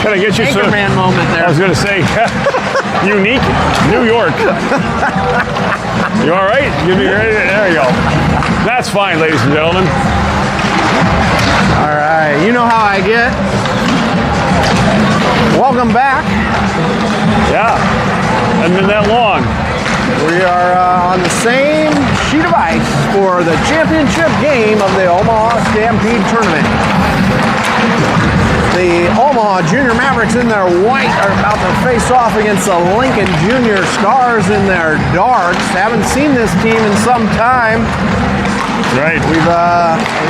Can I get you some Anchorman moment there? I was going to say, unique New York. You all right? You be ready? There you go. That's fine, ladies and gentlemen. All right, you know how I get. Welcome back. Yeah, hasn't been that long. We are on the same sheet of ice for the championship game of the Omaha Stampede Tournament. The Omaha Jr Mavericks in their white are about to face off against the Lincoln Jr Stars in their darks. Haven't seen this team in some time. Right. We've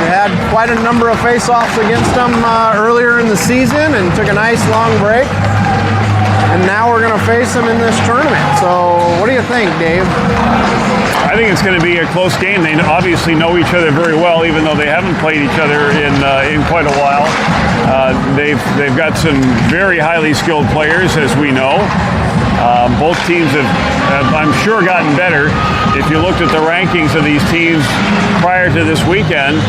had quite a number of face-offs against them earlier in the season and took a nice long break. And now we're going to face them in this tournament. So what do you think, Dave? I think it's going to be a close game. They obviously know each other very well, even though they haven't played each other in quite a while. They've got some very highly skilled players, as we know. Both teams have, I'm sure, gotten better. If you looked at the rankings of these teams prior to this weekend,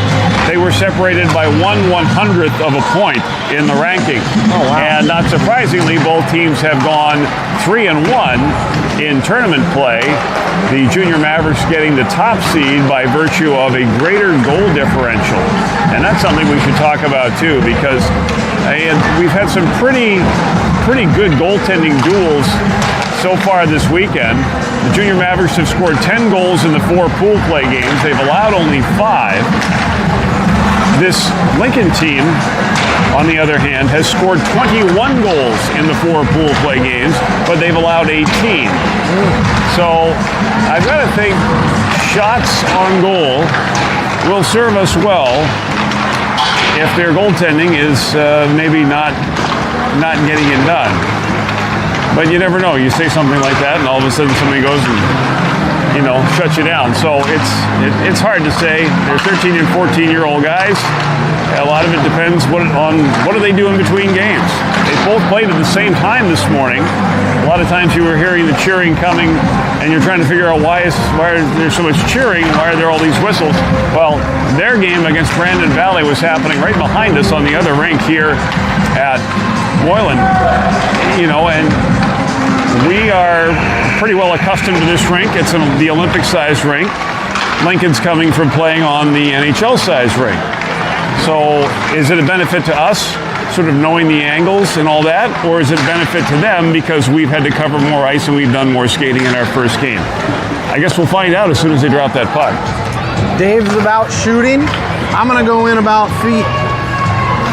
they were separated by 1/100th of a point in the ranking. Oh, wow. And not surprisingly, both teams have gone 3-1 in tournament play. The Junior Mavericks getting the top seed by virtue of a greater goal differential. And that's something we should talk about too, because we've had some pretty good goaltending duels so far this weekend. The Junior Mavericks have scored 10 goals in the 4 pool play games. They've allowed only 5. This Lincoln team, on the other hand, has scored 21 goals in the 4 pool play games, but they've allowed 18. So I've got to think shots on goal will serve us well if their goaltending is maybe not getting it done. But you never know. You say something like that, and all of a sudden somebody goes and, shuts you down. So it's hard to say. They're 13 and 14-year-old guys. A lot of it depends on what are they doing between games. They both played at the same time this morning. A lot of times you were hearing the cheering coming, and you're trying to figure out why is there so much cheering? Why are there all these whistles? Well, their game against Brandon Valley was happening right behind us on the other rink here at Moylan. And we are pretty well accustomed to this rink. It's the Olympic-sized rink. Lincoln's coming from playing on the NHL-sized rink. So is it a benefit to us, sort of knowing the angles and all that, or is it a benefit to them because we've had to cover more ice and we've done more skating in our first game? I guess we'll find out as soon as they drop that puck. Dave's about shooting. I'm going to go in about feet.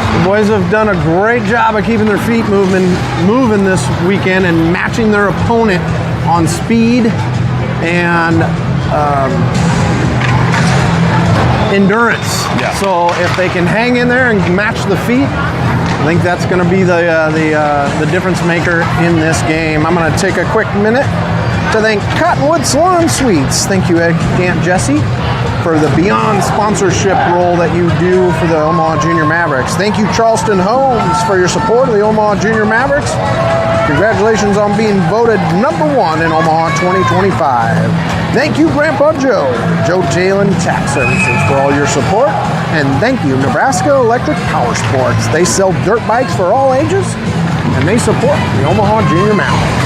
The boys have done a great job of keeping their feet moving this weekend and matching their opponent on speed and endurance. Yeah. So if they can hang in there and match the feet, I think that's going to be the difference maker in this game. I'm going to take a quick minute to thank Cottonwood Salon Suites. Thank you, Aunt Jessie, for the Beyond sponsorship role that you do for the Omaha Junior Mavericks. Thank you, Charleston Homes, for your support of the Omaha Junior Mavericks. Congratulations on being voted #1 in Omaha 2025. Thank you, Grandpa Joe Jalen Tax Services, for all your support. And thank you, Nebraska Electric Power Sports. They sell dirt bikes for all ages, and they support the Omaha Junior Mavericks.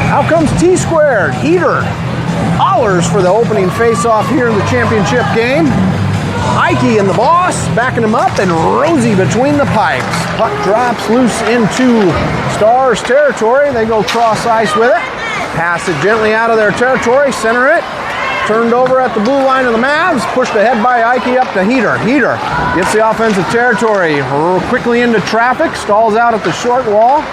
Out comes T-Squared, Heater, Hollers for the opening face-off here in the championship game. Ike and the boss backing him up, and Rosie between the pipes. Puck drops loose into Stars territory. They go cross ice with it. Pass it gently out of their territory, center it. Turned over at the blue line of the Mavs. Pushed ahead by Ike up to Heater. Heater gets the offensive territory quickly into traffic. Stalls out at the short wall.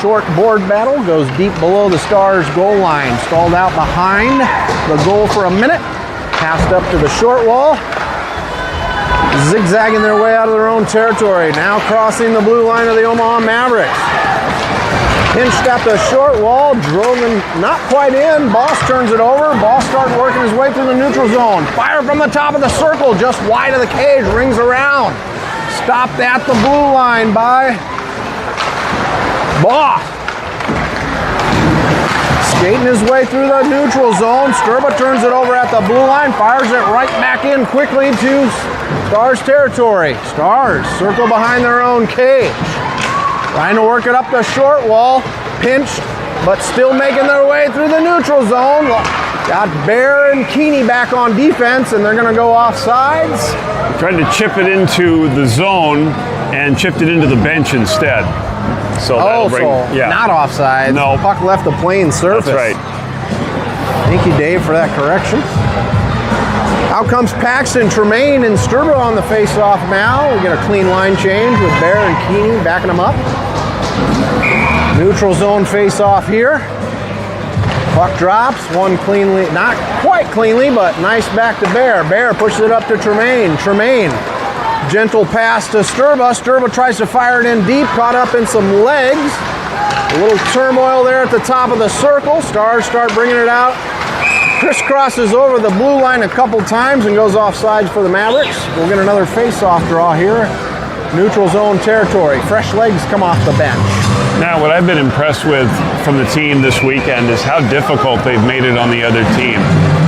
Short board battle goes deep below the Stars goal line. Stalled out behind the goal for a minute. Passed up to the short wall. Zigzagging their way out of their own territory. Now crossing the blue line of the Omaha Mavericks. Pinched at the short wall. Drove him not quite in. Boss turns it over. Boss starts working his way through the neutral zone. Fire from the top of the circle. Just wide of the cage. Rings around. Stopped at the blue line by Boss. Skating his way through the neutral zone. Sturba turns it over at the blue line. Fires it right back in quickly to Stars territory. Stars circle behind their own cage. Trying to work it up the short wall. Pinched, but still making their way through the neutral zone. Got Bear and Keeney back on defense, and they're going to go off sides. Tried to chip it into the zone and chipped it into the bench instead. So that'll bring, not offside. No. Puck left the playing surface. That's right. Thank you, Dave, for that correction. Out comes Paxton, Tremaine, and Sturba on the face-off now. We get a clean line change with Bear and Keeney backing them up. Neutral zone face-off here. Puck drops, one cleanly, not quite cleanly, but nice back to Bear. Bear pushes it up to Tremaine. Tremaine, gentle pass to Sturba. Sturba tries to fire it in deep, caught up in some legs. A little turmoil there at the top of the circle. Stars start bringing it out. Crisscrosses over the blue line a couple times and goes offsides for the Mavericks. We'll get another face-off draw here. Neutral zone territory. Fresh legs come off the bench. Now, what I've been impressed with from the team this weekend is how difficult they've made it on the other team.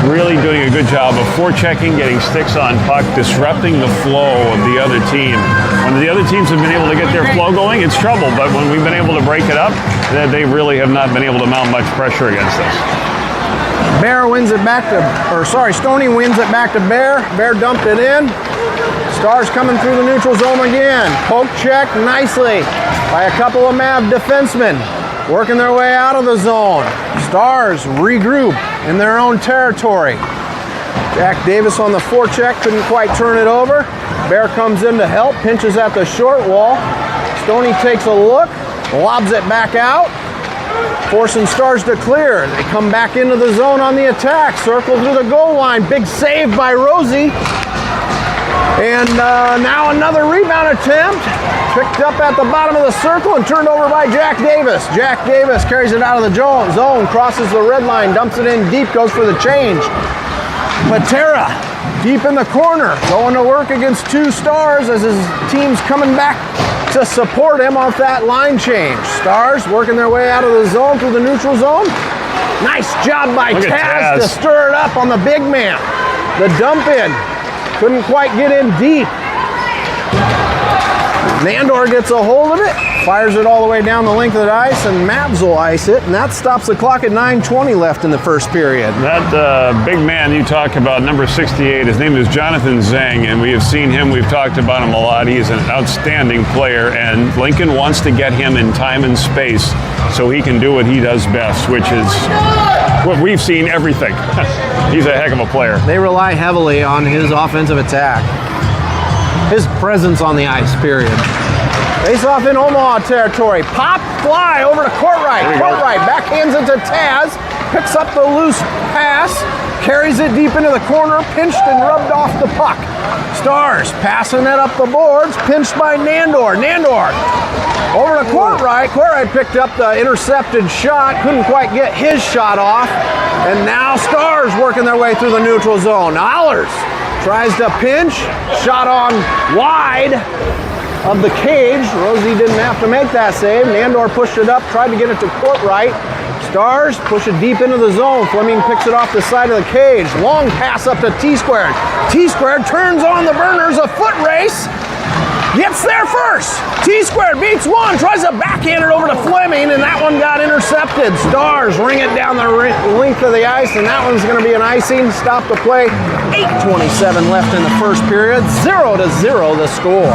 Really doing a good job of forechecking, getting sticks on puck, disrupting the flow of the other team. When the other teams have been able to get their flow going, it's trouble. But when we've been able to break it up, they really have not been able to mount much pressure against us. Bear wins it back to, Stoney wins it back to Bear. Bear dumped it in. Stars coming through the neutral zone again. Poke check nicely by a couple of Mav defensemen. Working their way out of the zone. Stars regroup in their own territory. Jack Davis on the forecheck, couldn't quite turn it over. Bear comes in to help, pinches at the short wall. Stoney takes a look, lobs it back out. Forcing Stars to clear. They come back into the zone on the attack. Circle through the goal line. Big save by Rosie. And now another rebound attempt. Picked up at the bottom of the circle and turned over by Jack Davis. Jack Davis carries it out of the zone, crosses the red line, dumps it in deep, goes for the change. Patera deep in the corner, going to work against two Stars as his team's coming back to support him off that line change. Stars working their way out of the zone through the neutral zone. Nice job by Taz to stir it up on the big man. The dump in. Couldn't quite get in deep. Nandor gets a hold of it, fires it all the way down the length of the ice, and Mavs will ice it, and that stops the clock at 9:20 left in the first period. That big man you talk about, number 68, his name is Jonathan Zhang, and we have seen him, we've talked about him a lot. He's an outstanding player, and Lincoln wants to get him in time and space so he can do what he does best, which is what we've seen, everything. He's a heck of a player. They rely heavily on his offensive attack. His presence on the ice, period. Face off in Omaha territory. Pop, fly over to Courtright. Courtright backhands it to Taz. Picks up the loose pass. Carries it deep into the corner. Pinched and rubbed off the puck. Stars passing it up the boards. Pinched by Nandor. Nandor over to Courtright. Courtright picked up the intercepted shot. Couldn't quite get his shot off. And now Stars working their way through the neutral zone. Allers tries to pinch, shot on wide of the cage. Rosie didn't have to make that save. Nandor pushed it up, tried to get it to Courtright. Stars push it deep into the zone. Fleming picks it off the side of the cage. Long pass up to T-Squared. T-Squared turns on the burners, a foot race. Gets there first. T-Squared beats one, tries to backhand it over to Fleming, and that one got intercepted. Stars ring it down the length of the ice, and that one's going to be an icing. Stop the play. 8:27 left in the first period. 0-0 the score.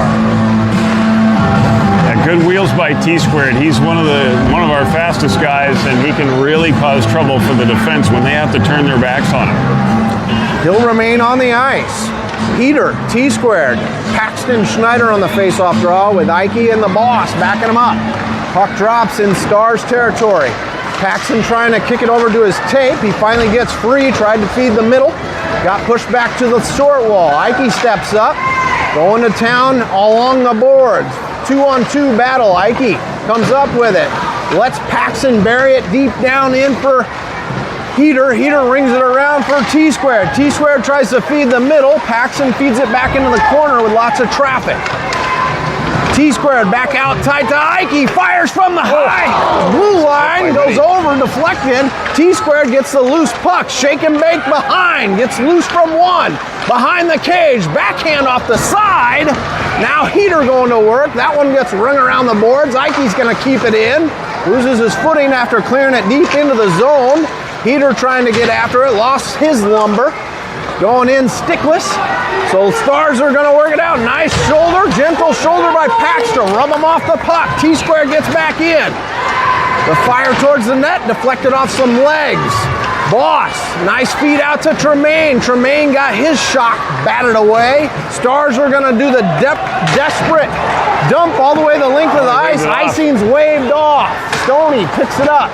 Yeah, good wheels by T-Squared. He's one of our fastest guys, and he can really cause trouble for the defense when they have to turn their backs on him. He'll remain on the ice. Peter, T-Squared, Paxton Schneider on the face-off draw with Ike and the boss backing him up. Puck drops in Stars territory. Paxton trying to kick it over to his tape. He finally gets free, tried to feed the middle. Got pushed back to the short wall. Ike steps up, going to town along the boards. 2-on-2 battle. Ike comes up with it. Lets Paxton bury it deep down in for Heater. Heater rings it around for T-Squared. T-Squared tries to feed the middle. Paxton feeds it back into the corner with lots of traffic. T-Squared back out tight to Ike. Fires from the high blue line. Goes over, deflected. T-Squared gets the loose puck. Shake and bake behind. Gets loose from one. Behind the cage. Backhand off the side. Now Heater going to work. That one gets rung around the boards. Ike's going to keep it in. Loses his footing after clearing it deep into the zone. Heater trying to get after it. Lost his lumber. Going in stickless. So Stars are going to work it out. Nice shoulder. Gentle shoulder by Pax to rub him off the puck. T-Square gets back in. The fire towards the net. Deflected off some legs. Boss, nice feed out to Tremaine. Tremaine got his shot batted away. Stars are going to do the desperate dump all the way the length of the ice. Icing's waved off. Stoney picks it up.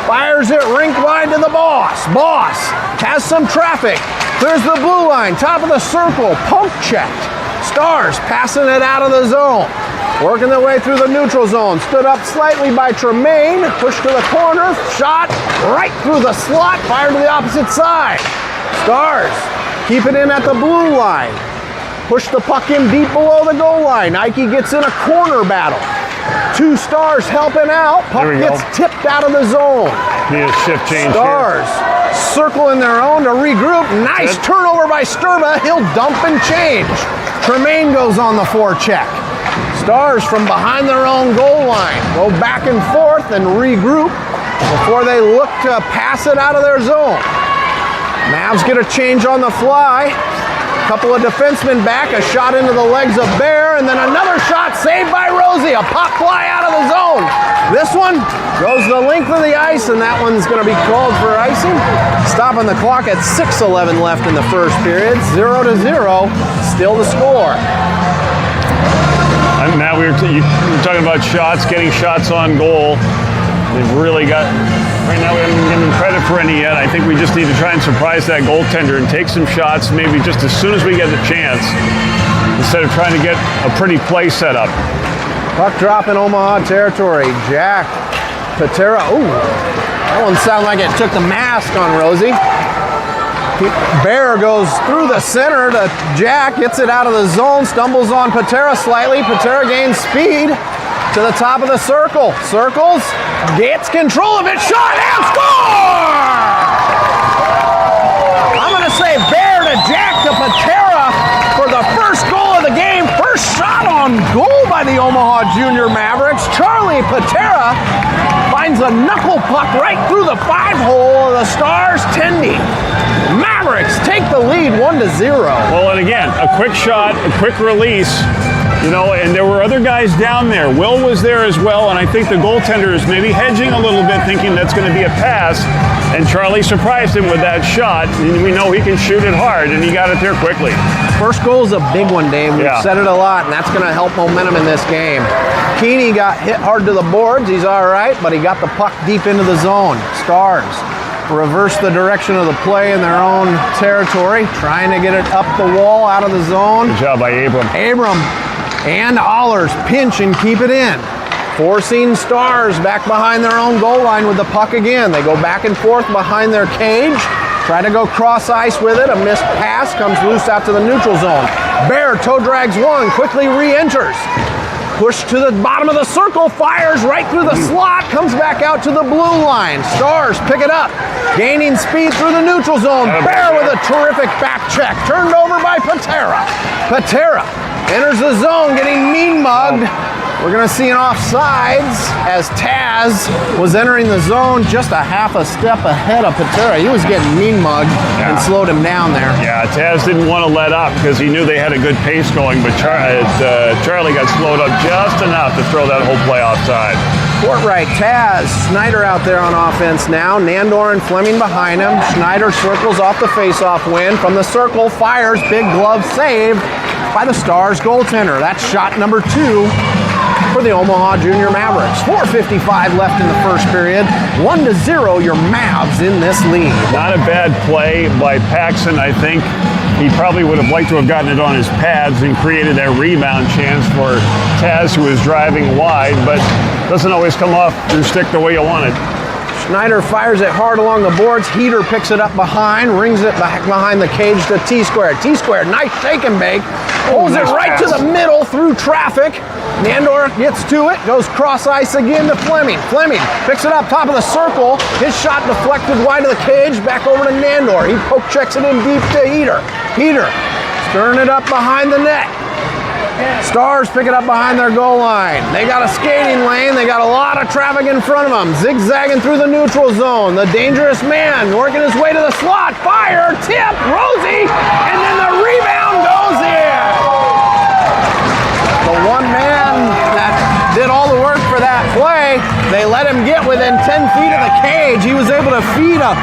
Fires it rink wide to the Boss. Boss has some traffic. Clears the blue line. Top of the circle. Poke checked. Stars passing it out of the zone. Working their way through the neutral zone. Stood up slightly by Tremaine. Pushed to the corner. Shot right through the slot. Fired to the opposite side. Stars keep it in at the blue line. Push the puck in deep below the goal line. Ike gets in a corner battle. Two Stars helping out. Puck gets tipped out of the zone. Need a shift change. Stars circle in their own to regroup. Nice turnover by Sturba. He'll dump and change. Tremaine goes on the forecheck. Stars from behind their own goal line go back and forth and regroup before they look to pass it out of their zone. Mavs get a change on the fly. Couple of defensemen back, a shot into the legs of Bear, and then another shot saved by Rosie. A pop fly out of the zone. This one goes the length of the ice, and that one's going to be called for icing. Stopping the clock at 6:11 left in the first period. 0-0, still the score. Matt, we were talking about shots, getting shots on goal. They've really got, right now we haven't given them credit for any yet. I think we just need to try and surprise that goaltender and take some shots maybe just as soon as we get the chance instead of trying to get a pretty play set up. Puck drop in Omaha territory. Jack, Patera, ooh, that one sounded like it took the mask on Rosie. Bear goes through the center to Jack, gets it out of the zone, stumbles on Patera slightly. Patera gains speed to the top of the circle. Circles, gets control of it, shot and score! I'm going to say Bear to Jack to Patera for the first goal of the game. First shot on goal by the Omaha Jr Mavericks. Charlie Patera finds a knuckle puck right through the 5-hole of the Stars. Tendy. Mavericks take the lead 1-0. Well, and again, a quick shot, a quick release, you know, and there were other guys down there. Will was there as well, and I think the goaltender is maybe hedging a little bit, thinking that's going to be a pass, and Charlie surprised him with that shot, and we know he can shoot it hard, and he got it there quickly. First goal is a big one, Dave. We've said it a lot, and that's going to help momentum in this game. Keeney got hit hard to the boards. He's all right, but he got the puck deep into the zone. Stars reverse the direction of the play in their own territory, trying to get it up the wall, out of the zone. Good job by Abram. Abram and Allers pinch and keep it in. Forcing Stars back behind their own goal line with the puck again. They go back and forth behind their cage. Try to go cross ice with it. A missed pass comes loose out to the neutral zone. Bear toe drags one, quickly re-enters. Push to the bottom of the circle, fires right through the slot, comes back out to the blue line. Stars pick it up, gaining speed through the neutral zone. Bear with a terrific back check, turned over by Patera. Patera enters the zone, getting mean mugged. We're going to see an offsides as Taz was entering the zone just a half a step ahead of Patera. He was getting mean mugged and slowed him down there. Yeah, Taz didn't want to let up because he knew they had a good pace going, but Charlie got slowed up just enough to throw that whole play offside. Court right, Taz, Schneider out there on offense now. Nandor and Fleming behind him. Schneider circles off the face-off win. From the circle, fires, big glove save by the Stars goaltender. That's shot number 2 for the Omaha Jr Mavericks. 4:55 left in the first period. 1-0, your Mavs in this lead. Not a bad play by Paxson, I think. He probably would have liked to have gotten it on his pads and created that rebound chance for Taz, who was driving wide, but doesn't always come off your stick the way you want it. Schneider fires it hard along the boards. Heater picks it up behind, rings it back behind the cage to T-Square. T-Square, nice shake and bake. Pulls it right to the middle through traffic. Nandor gets to it, goes cross ice again to Fleming. Fleming picks it up top of the circle. His shot deflected wide of the cage, back over to Nandor. He poke checks it in deep to Heater. Heater stirring it up behind the net. Stars pick it up behind their goal line. They got a skating lane. They got a lot of traffic in front of them. Zigzagging through the neutral zone. The dangerous man working his way to the slot. Fire, tip, Rosie, and then the rebound goes in. The one man that did all the work for that play, they let him get within 10 feet of the cage. He was able to feed a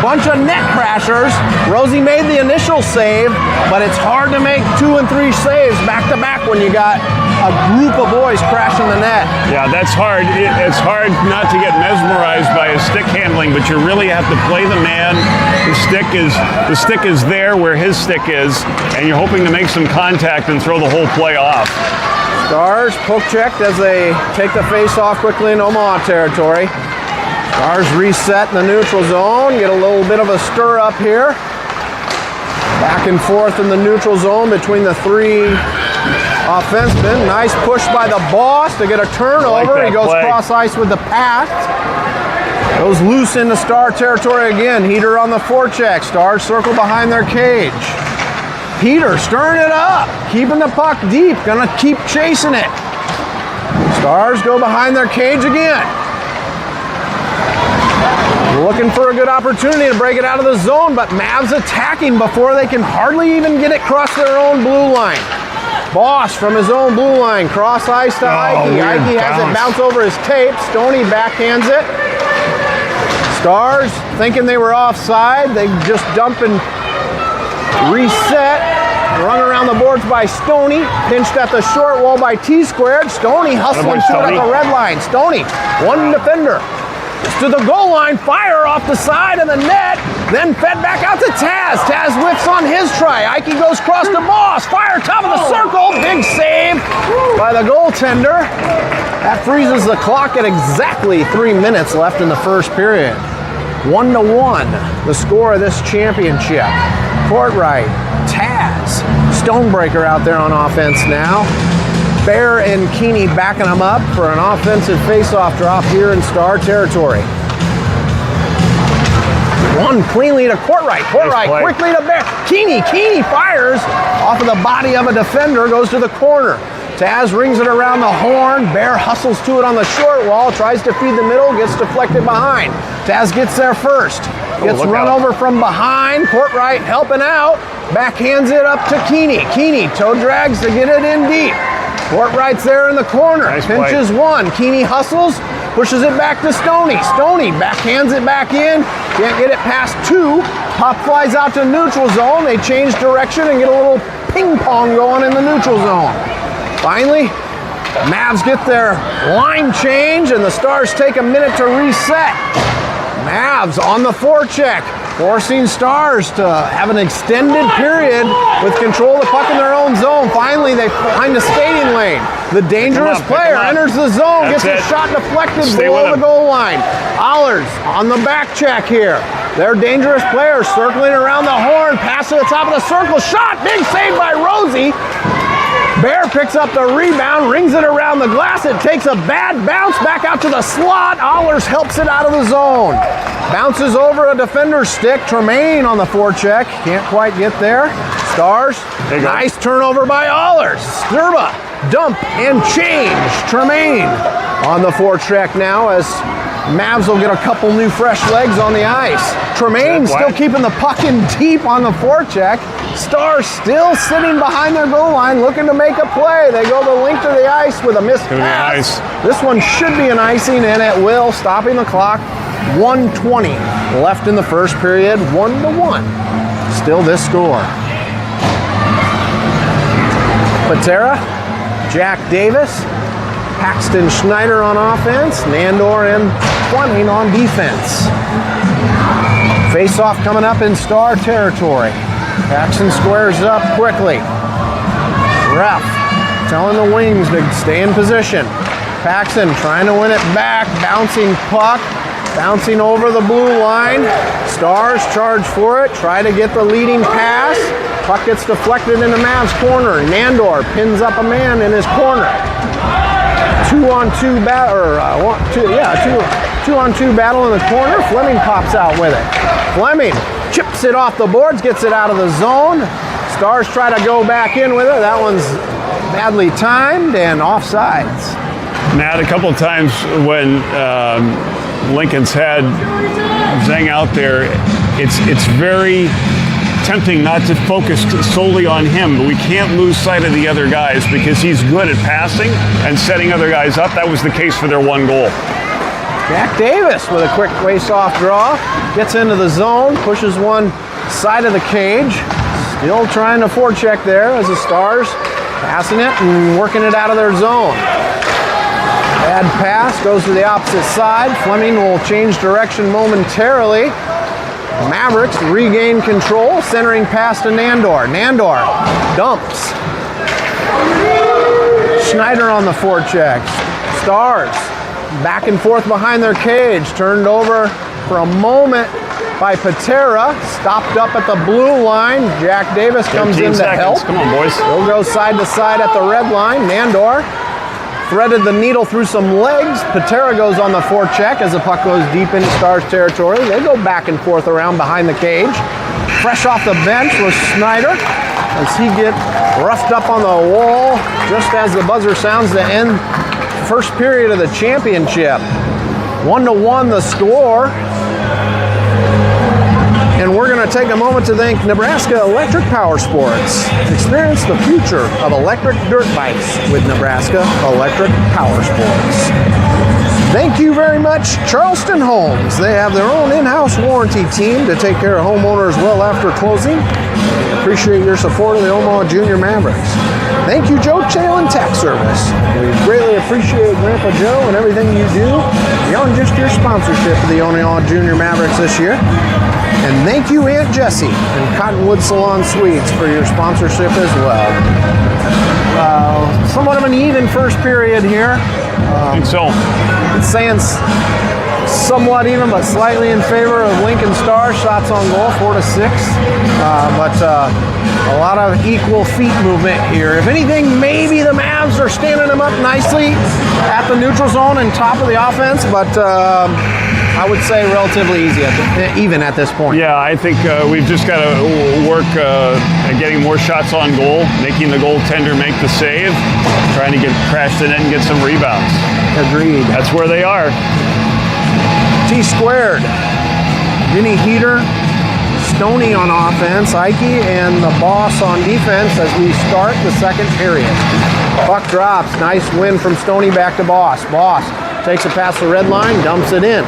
bunch of net crashers. Rosie made the initial save, but it's hard to make 2 and 3 saves back to back when you got a group of boys crashing the net. Yeah, that's hard. It's hard not to get mesmerized by his stick handling, but you really have to play the man. The stick is there where his stick is, and you're hoping to make some contact and throw the whole play off. Stars poke checked as they take the face off quickly in Omaha territory. Stars reset in the neutral zone, get a little bit of a stir up here. Back and forth in the neutral zone between the 3 offensemen. Nice push by the boss to get a turnover. He goes cross ice with the pass. Goes loose into Star territory again. Heater on the forecheck. Stars circle behind their cage. Peter stirring it up, keeping the puck deep, gonna keep chasing it. Stars go behind their cage again. Looking for a good opportunity to break it out of the zone, but Mavs attacking before they can hardly even get it across their own blue line. Boss from his own blue line, cross ice to Ike. Ike has it bounce over his tape. Stoney backhands it. Stars thinking they were offside. They just dump and reset. Run around the boards by Stoney. Pinched at the short wall by T-squared. Stoney hustling through it at the red line. Stoney, one defender. To the goal line, fire off the side of the net, then fed back out to Taz. Taz whiffs on his try. Ike goes cross to Boss. Fire top of the circle. Big save by the goaltender. That freezes the clock at exactly 3 minutes left in the first period. 1-1, the score of this championship. Courtright, Taz, Stonebreaker out there on offense now. Bear and Keeney backing them up for an offensive face-off drop here in Star territory. One cleanly to Courtright. Courtright quickly to Bear. Keeney fires off of the body of a defender, goes to the corner. Taz rings it around the horn. Bear hustles to it on the short wall, tries to feed the middle, gets deflected behind. Taz gets there first. Gets run over from behind. Courtright helping out. Backhands it up to Keeney. Keeney toe drags to get it in deep. Courtright's there in the corner. Nice pinches play. One. Keeney hustles, pushes it back to Stoney. Stoney backhands it back in. Can't get it past 2. Pop flies out to neutral zone. They change direction and get a little ping pong going in the neutral zone. Finally, Mavs get their line change and the Stars take a minute to reset. Mavs on the forecheck, forcing Stars to have an extended period with control of the puck in their own zone. Finally, they find the skating lane. The dangerous player enters the zone, gets a shot deflected below the goal line. Allers on the back check here. Their dangerous player circling around the horn, pass to the top of the circle, shot, big save by Rosie. Bear picks up the rebound, rings it around the glass. It takes a bad bounce back out to the slot. Allers helps it out of the zone. Bounces over a defender's stick. Tremaine on the forecheck. Can't quite get there. Stars. Nice turnover by Allers. Sturba. Dump and change. Tremaine on the forecheck now as Mavs will get a couple new fresh legs on the ice. Tremaine still keeping the puck in deep on the forecheck. Stars still sitting behind their goal line looking to make a play. They go the length of the ice with a missed pass. This one should be an icing, and it will, stopping the clock. 1:20 left in the first period. 1-1. Still this score. Patera, Jack Davis, Paxton Schneider on offense, Nandor and Fleming on defense. Face-off coming up in Star territory. Paxton squares up quickly. Ref telling the wings to stay in position. Paxton trying to win it back, bouncing puck, bouncing over the blue line. Stars charge for it, try to get the leading pass. Puck gets deflected into Mavs corner. Nandor pins up a man in his corner. 2-on-2 battle, two-on-2 battle in the corner. Fleming pops out with it. Fleming chips it off the boards, gets it out of the zone. Stars try to go back in with it. That one's badly timed and offsides. Matt, a couple of times when Lincoln's had Zhang out there, it's very tempting not to focus solely on him, but we can't lose sight of the other guys because he's good at passing and setting other guys up. That was the case for their one goal. Jack Davis with a quick face-off draw, gets into the zone, pushes one side of the cage, still trying to forecheck there as the Stars passing it and working it out of their zone. Bad pass, goes to the opposite side. Fleming will change direction momentarily. Mavericks regain control, centering pass to Nandor. Nandor dumps. Schneider on the forecheck. Stars back and forth behind their cage. Turned over for a moment by Patera. Stopped up at the blue line. Jack Davis comes in to help. Come on, boys. He'll go side to side at the red line. Nandor threaded the needle through some legs. Patera goes on the forecheck as the puck goes deep into Stars territory. They go back and forth around behind the cage. Fresh off the bench was Schneider as he gets roughed up on the wall just as the buzzer sounds to end first period of the championship. 1-1 the score. And we're going to take a moment to thank Nebraska Electric Power Sports. Experience the future of electric dirt bikes with Nebraska Electric Power Sports. Thank you very much, Charleston Homes. They have their own in-house warranty team to take care of homeowners well after closing. Appreciate your support of the OMA Jr Mavs. Thank you, Joe Challen Tax Service. We greatly appreciate Grandpa Joe and everything you do beyond just your sponsorship of the OMA Jr Mavericks this year. And thank you, Aunt Jessie and Cottonwood Salon Suites for your sponsorship as well. Somewhat of an even first period here. I think so. It's saying somewhat even, but slightly in favor of Lincoln Stars. Shots on goal, 4-6. But a lot of equal feet movement here. If anything, maybe the Mavs are standing them up nicely at the neutral zone and top of the offense, but I would say relatively easy, even at this point. Yeah, I think we've just got to work at getting more shots on goal, making the goaltender make the save, trying to crash the net and get some rebounds. Agreed. That's where they are. T-squared. Vinny Heater, Stoney on offense, Ike, and the boss on defense as we start the second period. Puck drops. Nice win from Stoney back to Boss. Boss takes it past the red line, dumps it in.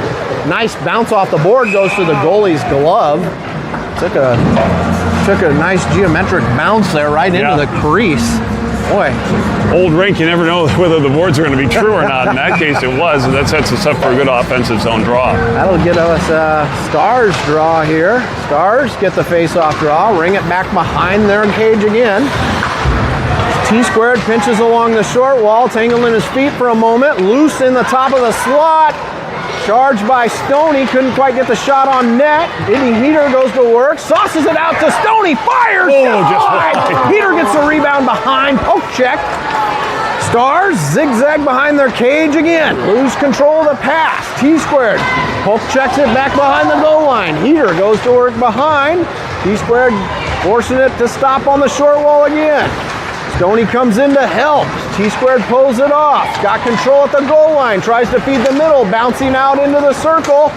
Nice bounce off the board, goes to the goalie's glove. Took a nice geometric bounce there right into the crease. Boy. Old rink, you never know whether the boards are going to be true or not. In that case, it was, and that sets us up for a good offensive zone draw. That'll get us a Stars draw here. Stars get the face-off draw, ring it back behind their cage again. T-squared pinches along the short wall, tangling his feet for a moment, loose in the top of the slot. Charged by Stoney, couldn't quite get the shot on net. Vinny Heater goes to work, sauces it out to Stoney, fires! Just wide. Heater gets the rebound behind, poke check. Stars zigzag behind their cage again, lose control of the pass. T-squared, poke checks it back behind the goal line. Heater goes to work behind. T-squared forcing it to stop on the short wall again. Stoney comes in to help. T-squared pulls it off. Got control at the goal line. Tries to feed the middle. Bouncing out into the circle.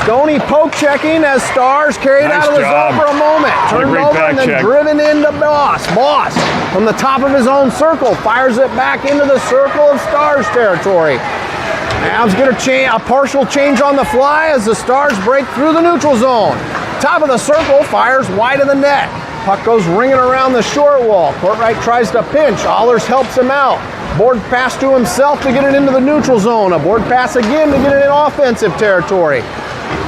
Stoney poke checking as Stars carried out of the zone for a moment. Turned over and then driven into Boss. Boss from the top of his own circle. Fires it back into the circle of Stars territory. Mavs get a partial change on the fly as the Stars break through the neutral zone. Top of the circle, fires wide of the net. Puck goes ringing around the short wall. Courtright tries to pinch. Allers helps him out. Board pass to himself to get it into the neutral zone. A board pass again to get it in offensive territory.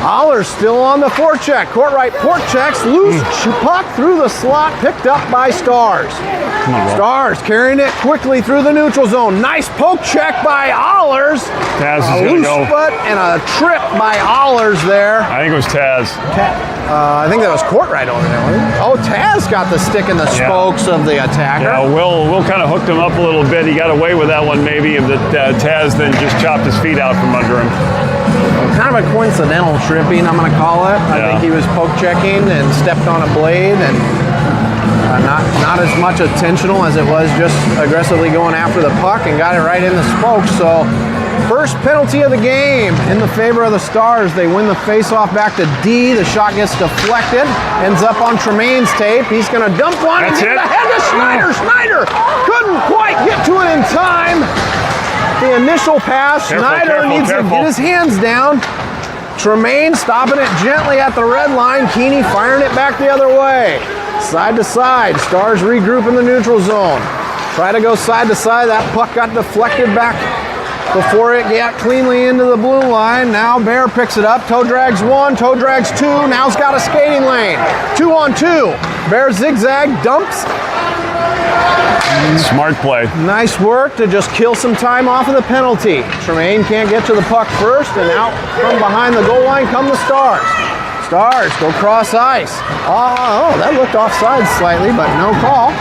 Allers still on the forecheck. Courtright port checks. Loose puck through the slot. Picked up by Stars. Stars carrying it quickly through the neutral zone. Nice poke check by Allers. Taz is a going to loose go. foot and a trip by Allers there. I think it was Taz. I think that was Courtright over there, wasn't it? Oh, Taz got the stick in the spokes of the attacker. Yeah, Will kind of hooked him up a little bit. He got away with that one maybe, that Taz then just chopped his feet out from under him. Kind of a coincidental tripping, I'm going to call it. I think he was poke checking and stepped on a blade and Not as much intentional as it was just aggressively going after the puck and got it right in the spokes. So first penalty of the game in the favor of the Stars. They win the faceoff back to D. The shot gets deflected, ends up on Tremaine's tape. He's going to dump one and get it ahead to Schneider. Schneider couldn't quite get to it in time. The initial pass, Schneider needs to get his hands down. Tremaine stopping it gently at the red line. Keeney firing it back the other way. Side to side. Stars regroup in the neutral zone. Try to go side to side. That puck got deflected back before it got cleanly into the blue line. Now Bear picks it up. Toe drags one, toe drags two. Now it's got a skating lane. 2-on-2. Bear zigzag, dumps. Smart play. Nice work to just kill some time off of the penalty. Tremaine can't get to the puck first, and out from behind the goal line come the Stars. Stars go cross ice. Oh, that looked offside slightly, but no call.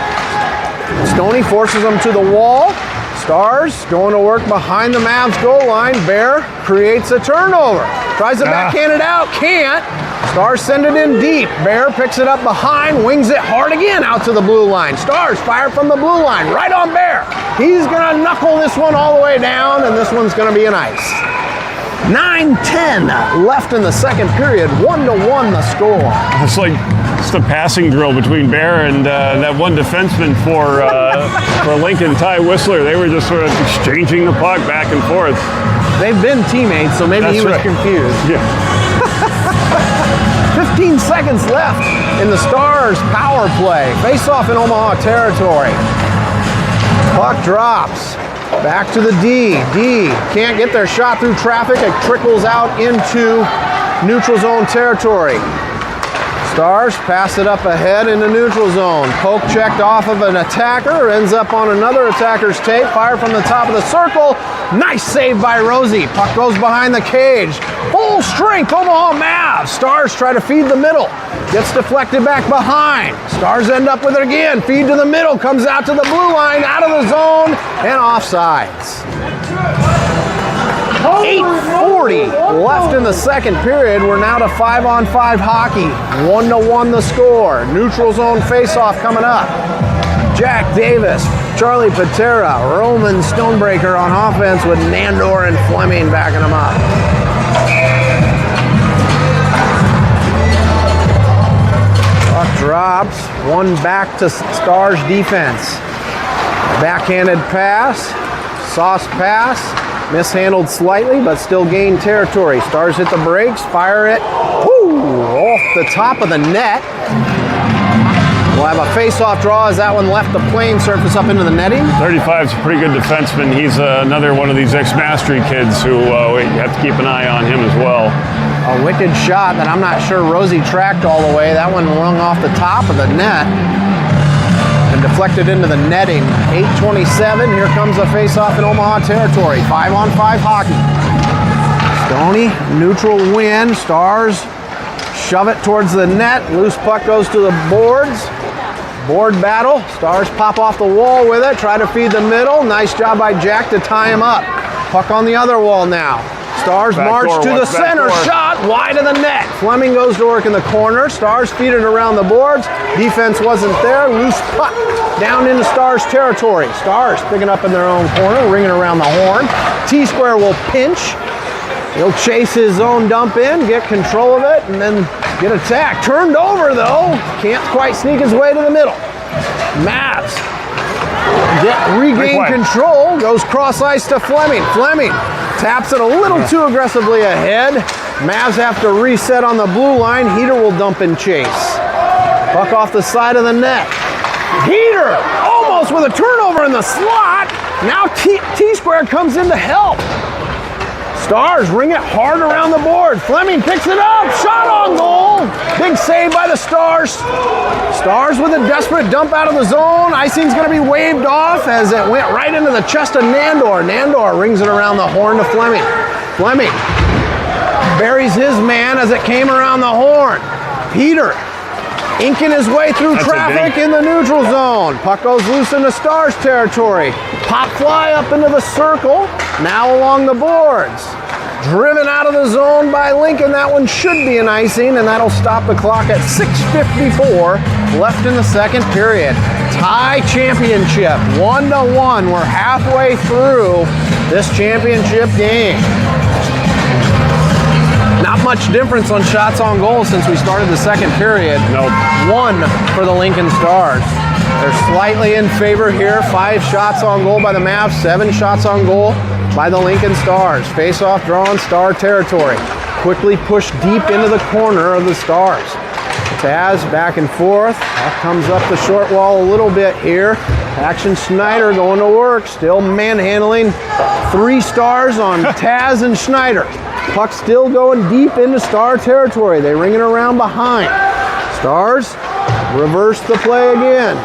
Stoney forces them to the wall. Stars going to work behind the Mavs goal line. Bear creates a turnover. Tries to backhand it out, can't. Stars send it in deep. Bear picks it up behind, wings it hard again out to the blue line. Stars fire from the blue line, right on Bear. He's going to knuckle this one all the way down, and this one's going to be an ice. 9:10 left in the second period. 1-1 the score. It's like it's the passing drill between Bear and that one defenseman for Lincoln, Ty Whistler. They were just sort of exchanging the puck back and forth. They've been teammates, so maybe he was confused. Yeah. 15 seconds left in the Stars power play. Face off in Omaha territory. Puck drops. Back to the D. D can't get their shot through traffic. It trickles out into neutral zone territory. Stars pass it up ahead in the neutral zone. Poke checked off of an attacker. Ends up on another attacker's tape. Fire from the top of the circle. Nice save by Rosie. Puck goes behind the cage. Full strength Omaha Mavs. Stars try to feed the middle. Gets deflected back behind. Stars end up with it again. Feed to the middle. Comes out to the blue line. Out of the zone. And offsides. 8:40 left in the second period. We're now to 5-on-5 hockey. 1-1 the score. Neutral zone faceoff coming up. Jack Davis, Charlie Patera, Roman Stonebreaker on offense with Nandor and Fleming backing them up. Puck drops. One back to Stars defense. Backhanded pass. Sauce pass. Mishandled slightly, but still gained territory. Stars hit the brakes, fire it. Woo! Off the top of the net. We'll have a face-off draw as that one left the playing surface up into the netting. 35's a pretty good defenseman. He's another one of these ex-Mastery kids who you have to keep an eye on him as well. A wicked shot that I'm not sure Rosie tracked all the way. That one rung off the top of the net and deflected into the netting. 8:27, here comes a face-off in Omaha territory. 5-on-5 hockey. Stoney, neutral win. Stars shove it towards the net. Loose puck goes to the boards. Board battle. Stars pop off the wall with it. Try to feed the middle. Nice job by Jack to tie him up. Puck on the other wall now. Stars march to the center. Shot wide of the net. Fleming goes to work in the corner. Stars feed it around the boards. Defense wasn't there. Loose puck down into Stars territory. Stars picking up in their own corner, ringing around the horn. T-Square will pinch. He'll chase his own dump in, get control of it, and then get attacked. Turned over, though. Can't quite sneak his way to the middle. Mavs regain control. Goes cross ice to Fleming. Fleming taps it a little too aggressively ahead. Mavs have to reset on the blue line. Heater will dump and chase. Puck off the side of the net. Heater almost with a turnover in the slot. Now T-Square comes in to help. Stars ring it hard around the board. Fleming picks it up. Shot on goal. Big save by the Stars. Stars with a desperate dump out of the zone. Icing's going to be waved off as it went right into the chest of Nandor. Nandor rings it around the horn to Fleming. Fleming buries his man as it came around the horn. Peter inking his way through traffic in the neutral zone. Puck goes loose into Stars territory. Pop fly up into the circle. Now along the boards. Driven out of the zone by Lincoln. That one should be an icing, and that'll stop the clock at 6:54 left in the second period. Tie championship, 1-1. We're halfway through this championship game. Not much difference on shots on goal since we started the second period. Nope. 1 for the Lincoln Stars. They're slightly in favor here. 5 shots on goal by the Mavs, 7 shots on goal by the Lincoln Stars. Face-off draw in Star territory. Quickly pushed deep into the corner of the Stars. Taz back and forth. That comes up the short wall a little bit here. Action Schneider going to work. Still manhandling 3 Stars on Taz and Schneider. Puck still going deep into Star territory. They ring it around behind. Stars reverse the play again.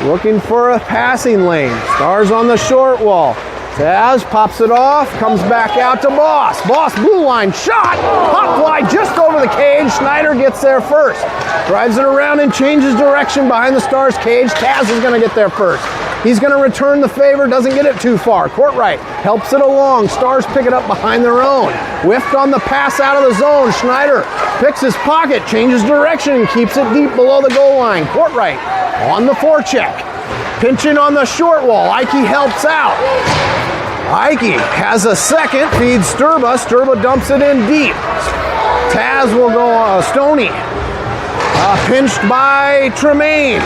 Looking for a passing lane. Stars on the short wall. Taz pops it off, comes back out to Boss. Boss, blue line shot. Pop fly just over the cage. Schneider gets there first. Drives it around and changes direction behind the Stars cage. Taz is going to get there first. He's going to return the favor, doesn't get it too far. Court right, helps it along. Stars pick it up behind their own. Whiffed on the pass out of the zone. Schneider picks his pocket, changes direction, and keeps it deep below the goal line. Court right on the forecheck. Pinching on the short wall. Ike helps out. Ike has a second, feeds Sturba. Sturba dumps it in deep. Taz will go Stoney. Pinched by Tremaine.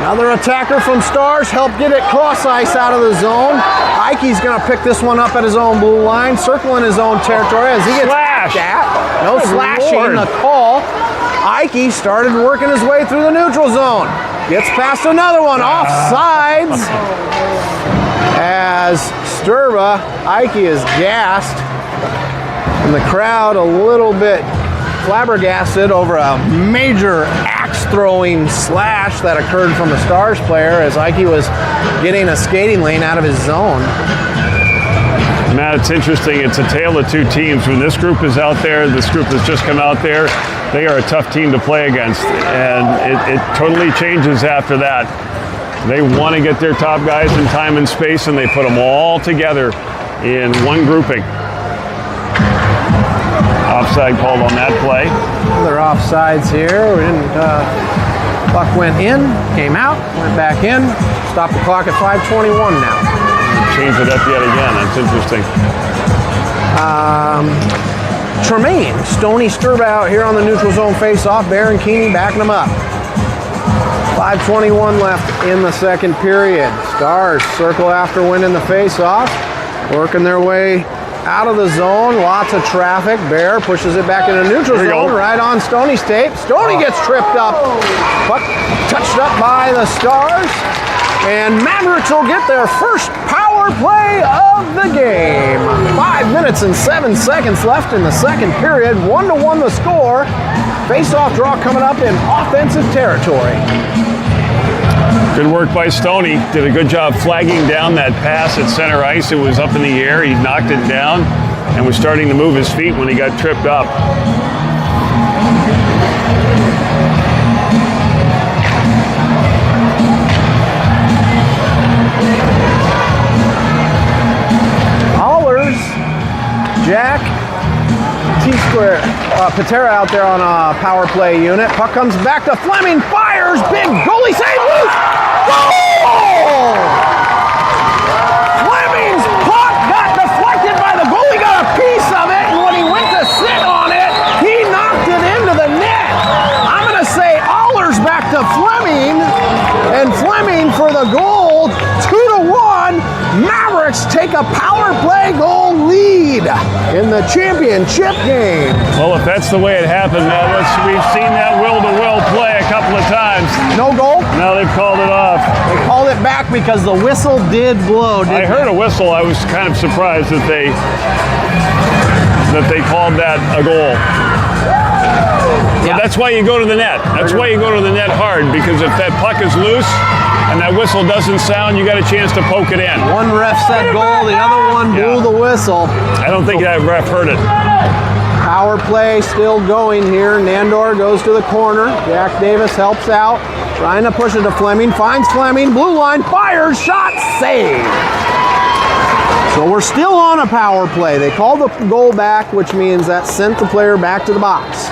Another attacker from Stars, help get it cross ice out of the zone. Ike's going to pick this one up at his own blue line, circling his own territory as he gets Slash. at. No Good slashing, Lord. the call. Ike started working his way through the neutral zone. Gets past another one, offsides. As Sturba, Ike is gassed. And the crowd a little bit flabbergasted over a major axe-throwing slash that occurred from the Stars player as Ike was getting a skating lane out of his zone. Matt, it's interesting. It's a tale of 2 teams. When this group is out there, this group that's just come out there, they are a tough team to play against. And it totally changes after that. They want to get their top guys in time and space, and they put them all together in one grouping. Offside called on that play. Other offsides here. We didn't, puck went in, came out, went back in. Stop the clock at 5:21 now. Change it up yet again. That's interesting. Tremaine, Stoney Sturba out here on the neutral zone face-off. Baron Keeney backing him up. 5:21 left in the second period. Stars circle after winning the face-off. Working their way out of the zone. Lots of traffic. Bear pushes it back into neutral There you zone. go. Right on Stoney's tape. Stoney gets tripped up. Puck touched up by the Stars. And Mavericks will get their first power play of the game. 5 minutes and 7 seconds left in the second period. 1-1 the score. Face-off draw coming up in offensive territory. Good work by Stoney. Did a good job flagging down that pass at center ice. It was up in the air. He knocked it down and was starting to move his feet when he got tripped up. Jack T-Square, Patera out there on a power play unit. Puck comes back to Fleming, fires, big goalie save, loose, goal! Fleming's puck got deflected by the goalie, got a piece of it, and when he went to sit on it, he knocked it into the net. I'm going to say Allers back to Fleming, and Fleming for the goal, 2-1. Mavericks take a power play goal lead in the championship game. Well, if that's the way it happened, we've seen that will-to-will play a couple of times. No goal? Now they've called it off. They called it back because the whistle did blow. I heard a whistle. I was kind of surprised that they called that a goal. But that's why you go to the net. That's why you go to the net hard, because if that puck is loose and that whistle doesn't sound, you got a chance to poke it in. One ref said goal, the other one blew the whistle. I don't think that ref heard it. Power play still going here. Nandor goes to the corner. Jack Davis helps out. Trying to push it to Fleming. Finds Fleming. Blue line fires. Shot. Save. So we're still on a power play. They called the goal back, which means that sent the player back to the box.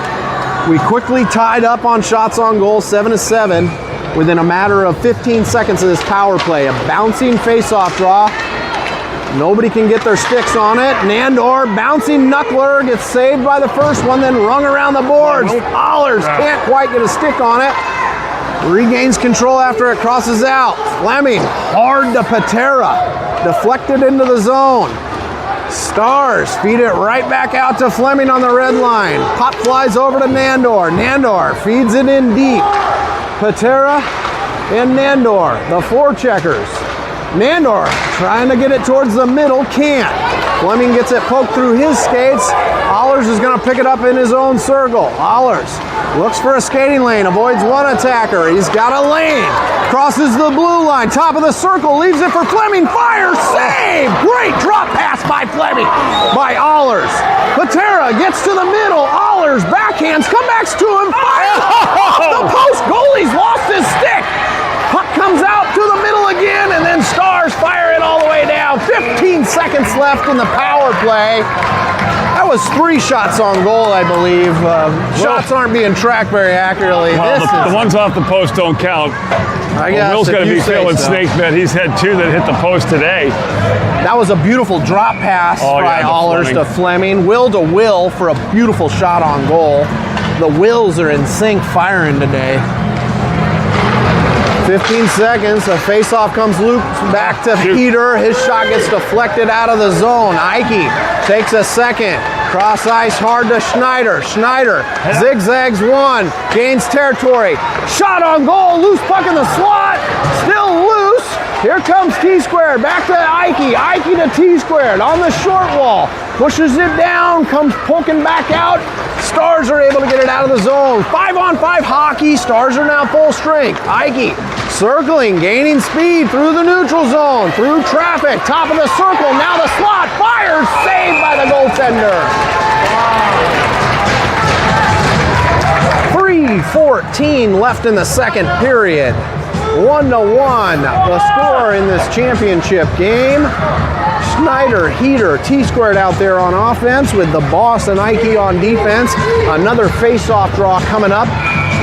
We quickly tied up on shots on goal, 7-7, within a matter of 15 seconds of this power play. A bouncing face-off draw. Nobody can get their sticks on it. Nandor, bouncing knuckler, gets saved by the first one, then rung around the boards. Allers can't quite get a stick on it. Regains control after it crosses out. Fleming, hard to Patera. Deflected into the zone. Stars feed it right back out to Fleming on the red line. Pop flies over to Nandor. Nandor feeds it in deep. Patera and Nandor, the forecheckers. Nandor trying to get it towards the middle, can't. Fleming gets it poked through his skates. Allers is going to pick it up in his own circle. Allers looks for a skating lane, avoids one attacker. He's got a lane. Crosses the blue line, top of the circle, leaves it for Fleming. Fire, save! Great drop pass by Fleming, by Allers. Patera gets to the middle. Allers backhands, comebacks to him. Fire! Off the post, goalie's lost his stick. Puck comes out to the middle again, and then Stars fire it all the way down. 15 seconds left in the power play. That was 3 shots on goal, I believe. Shots aren't being tracked very accurately. Well, the ones off the post don't count. I guess Will's going to be feeling snake bit. He's had 2 that hit the post today. That was a beautiful drop pass by Allers to Fleming. Will to Will for a beautiful shot on goal. The Wills are in sync firing today. 15 seconds, a face-off comes looped back to Peter. His shot gets deflected out of the zone. Ike takes a second. Cross ice hard to Schneider. Schneider zigzags one, gains territory. Shot on goal, loose puck in the slot. Still loose. Here comes T-squared, back to Ike. Ike to T-squared on the short wall. Pushes it down, comes poking back out. Stars are able to get it out of the zone. 5-on-5 hockey. Stars are now full strength. Ike circling, gaining speed through the neutral zone, through traffic, top of the circle. Now the slot fires, saved by the goaltender. 3:14 left in the second period. 1-1, the score in this championship game. Schneider, Heater, T-squared out there on offense with the Boss and Ike on defense. Another face-off draw coming up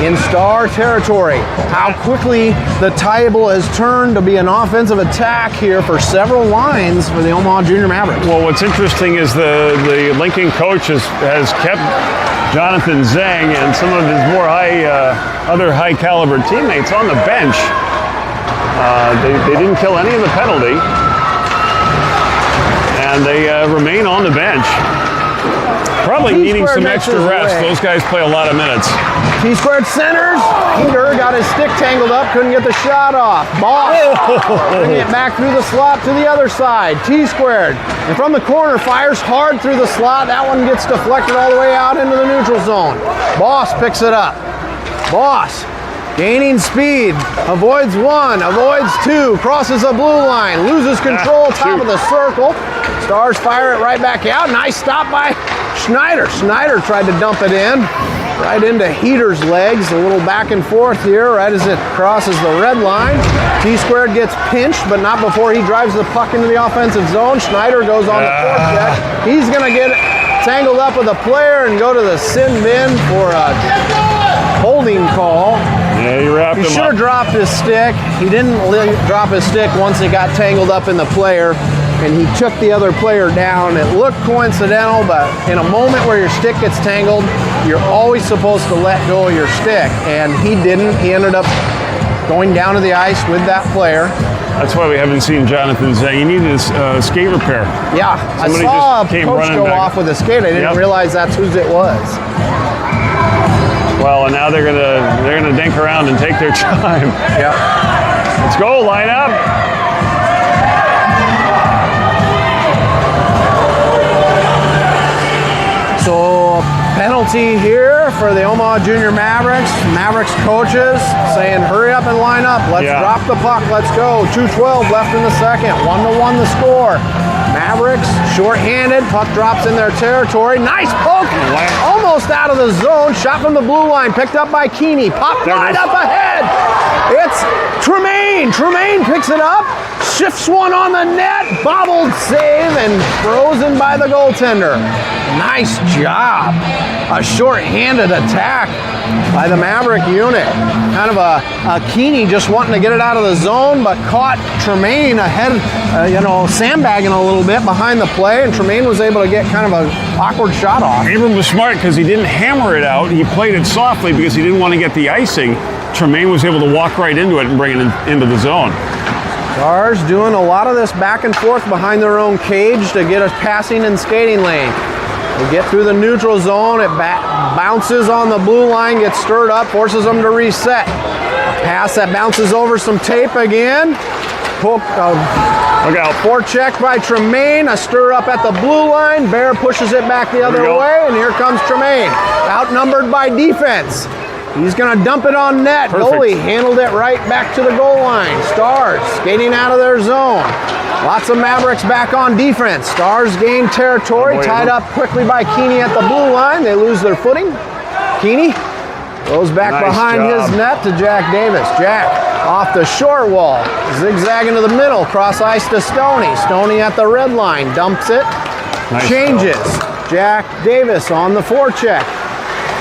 in Star territory. How quickly the table has turned to be an offensive attack here for several lines for the Omaha Jr Mavericks. Well, what's interesting is the Lincoln coach has kept Jonathan Zhang and some of his more other high caliber teammates on the bench. They didn't kill any of the penalty, and they remain on the bench. Probably needing some extra rest. Those guys play a lot of minutes. T-squared centers. Peter got his stick tangled up, couldn't get the shot off. Boss bringing it back through the slot to the other side. T-squared. And from the corner, fires hard through the slot. That one gets deflected all the way out into the neutral zone. Boss picks it up. Boss gaining speed, avoids one, avoids two, crosses a blue line, loses control, top of the circle. Stars fire it right back out. Nice stop by Schneider. Schneider tried to dump it in, right into Heater's legs. A little back and forth here, right as it crosses the red line. T-squared gets pinched, but not before he drives the puck into the offensive zone. Schneider goes on the forecheck. He's gonna get tangled up with a player and go to the sin bin for a holding call. Yeah, he wrapped him up. He should have dropped his stick. He didn't drop his stick once it got tangled up in the player, and he took the other player down. It looked coincidental, but in a moment where your stick gets tangled, you're always supposed to let go of your stick, and he didn't. He ended up going down to the ice with that player. That's why we haven't seen Jonathan Zhang. He needed his skate repair. Yeah, Somebody I saw just came a coach running go back. off with a skate. I didn't realize that's whose it was. Well, and now they're gonna dink around and take their time. Yeah. Let's go, line up. So penalty here for the Omaha Jr Mavericks. Mavericks coaches saying hurry up and line up. Let's drop the puck. Let's go. 2:12 left in the second. 1-1 the score. Mavericks short-handed. Puck drops in their territory. Nice poke. Almost almost out of the zone. Shot from the blue line, picked up by Keeney. Popped right up ahead. It's Tremaine. Tremaine picks it up, shifts one on the net, bobbled save, and frozen by the goaltender. Nice job. A short-handed attack by the Maverick unit. Kind of a Keeney just wanting to get it out of the zone, but caught Tremaine ahead, sandbagging a little bit behind the play, and Tremaine was able to get kind of an awkward shot off. Abram was smart because he didn't hammer it out. He played it softly because he didn't want to get the icing. Tremaine was able to walk right into it and bring it into the zone. Stars doing a lot of this back and forth behind their own cage to get a passing and skating lane. They get through the neutral zone, it bounces on the blue line, gets stirred up, forces them to reset. A pass that bounces over some tape again. Look out. Forecheck by Tremaine, a stir up at the blue line. Bear pushes it back the other way, and here comes Tremaine. Outnumbered by defense. He's going to dump it on net. Goalie handled it right back to the goal line. Stars skating out of their zone. Lots of Mavericks back on defense. Stars gain territory, tied up quickly by Keeney at the blue line. They lose their footing. Keeney goes back behind his net to Jack Davis. Jack off the short wall, zigzagging to the middle, cross ice to Stoney. Stoney at the red line, dumps it, changes. Jack Davis on the forecheck.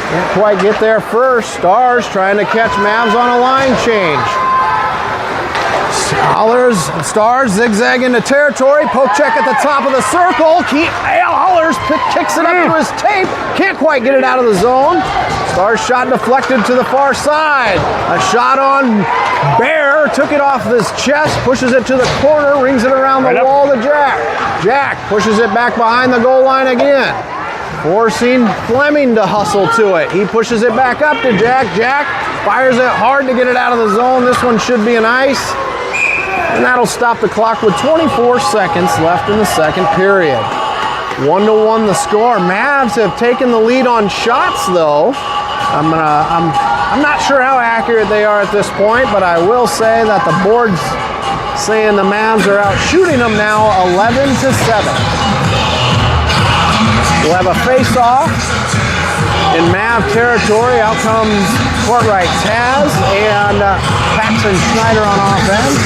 Can't quite get there first. Stars trying to catch Mavs on a line change. Stars zigzag into territory. Poke check at the top of the circle. Hollers kicks it up to his tape. Can't quite get it out of the zone. Stars shot deflected to the far side. A shot on Bear. Took it off his chest. Pushes it to the corner. Rings it around the wall to Jack. Jack pushes it back behind the goal line again. Forcing Fleming to hustle to it. He pushes it back up to Jack. Jack fires it hard to get it out of the zone. This one should be an ice. And that'll stop the clock with 24 seconds left in the second period. 1-1 the score. Mavs have taken the lead on shots though. I'm not sure how accurate they are at this point, but I will say that the board's saying the Mavs are out shooting them now 11-7. We'll have a face-off in Mav territory. Out comes Courtright Taz and Paxton Schneider on offense.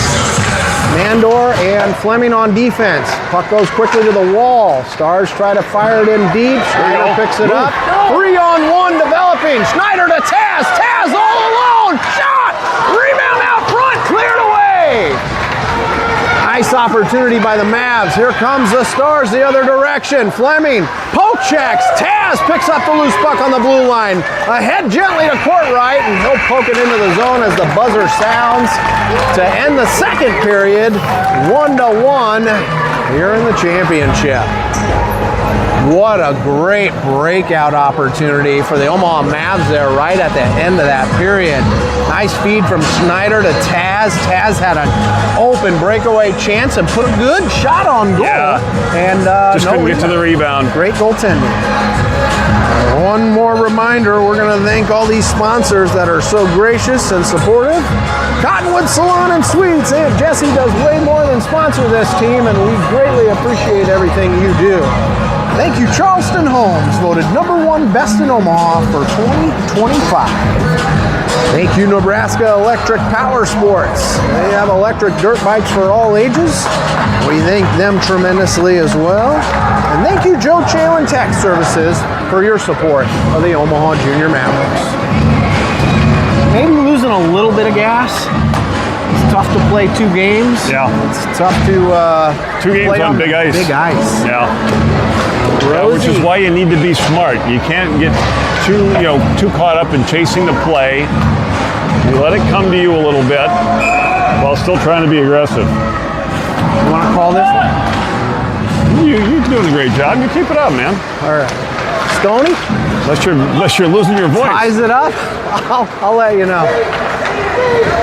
Mandor and Fleming on defense. Puck goes quickly to the wall. Stars try to fire it in deep. Schneider picks it up. 3-on-1 developing. Schneider to Taz. Taz all alone. Shot. Rebound out front. Cleared away. Nice opportunity by the Mavs. Here comes the Stars the other direction. Fleming poke checks. Taz picks up the loose puck on the blue line. Ahead gently to Courtright, and he'll poke it into the zone as the buzzer sounds to end the second period. 1-1 here in the championship. What a great breakout opportunity for the Omaha Mavs there right at the end of that period. Nice feed from Schneider to Taz. Taz had an open breakaway chance and put a good shot on goal. Yeah. And just couldn't get to the rebound. Great goaltending. One more reminder, we're going to thank all these sponsors that are so gracious and supportive. Cottonwood Salon and Suites. Aunt Jessie does way more than sponsor this team, and we greatly appreciate everything you do. Thank you, Charleston Homes, voted #1 best in Omaha for 2025. Thank you, Nebraska Electric Power Sports. They have electric dirt bikes for all ages. We thank them tremendously as well. And thank you, Joe Challen Tax Services, for your support of the Omaha Junior Mavericks. Maybe losing a little bit of gas. It's tough to play 2 games. Yeah. It's tough to 2 games play on big ice. Big ice. Yeah. Which is why you need to be smart. You can't get too caught up in chasing the play. You let it come to you a little bit while still trying to be aggressive. You want to call this one? You're doing a great job. You keep it up, man. All right. Stoney? Unless you're losing your voice. Ties it up. I'll let you know.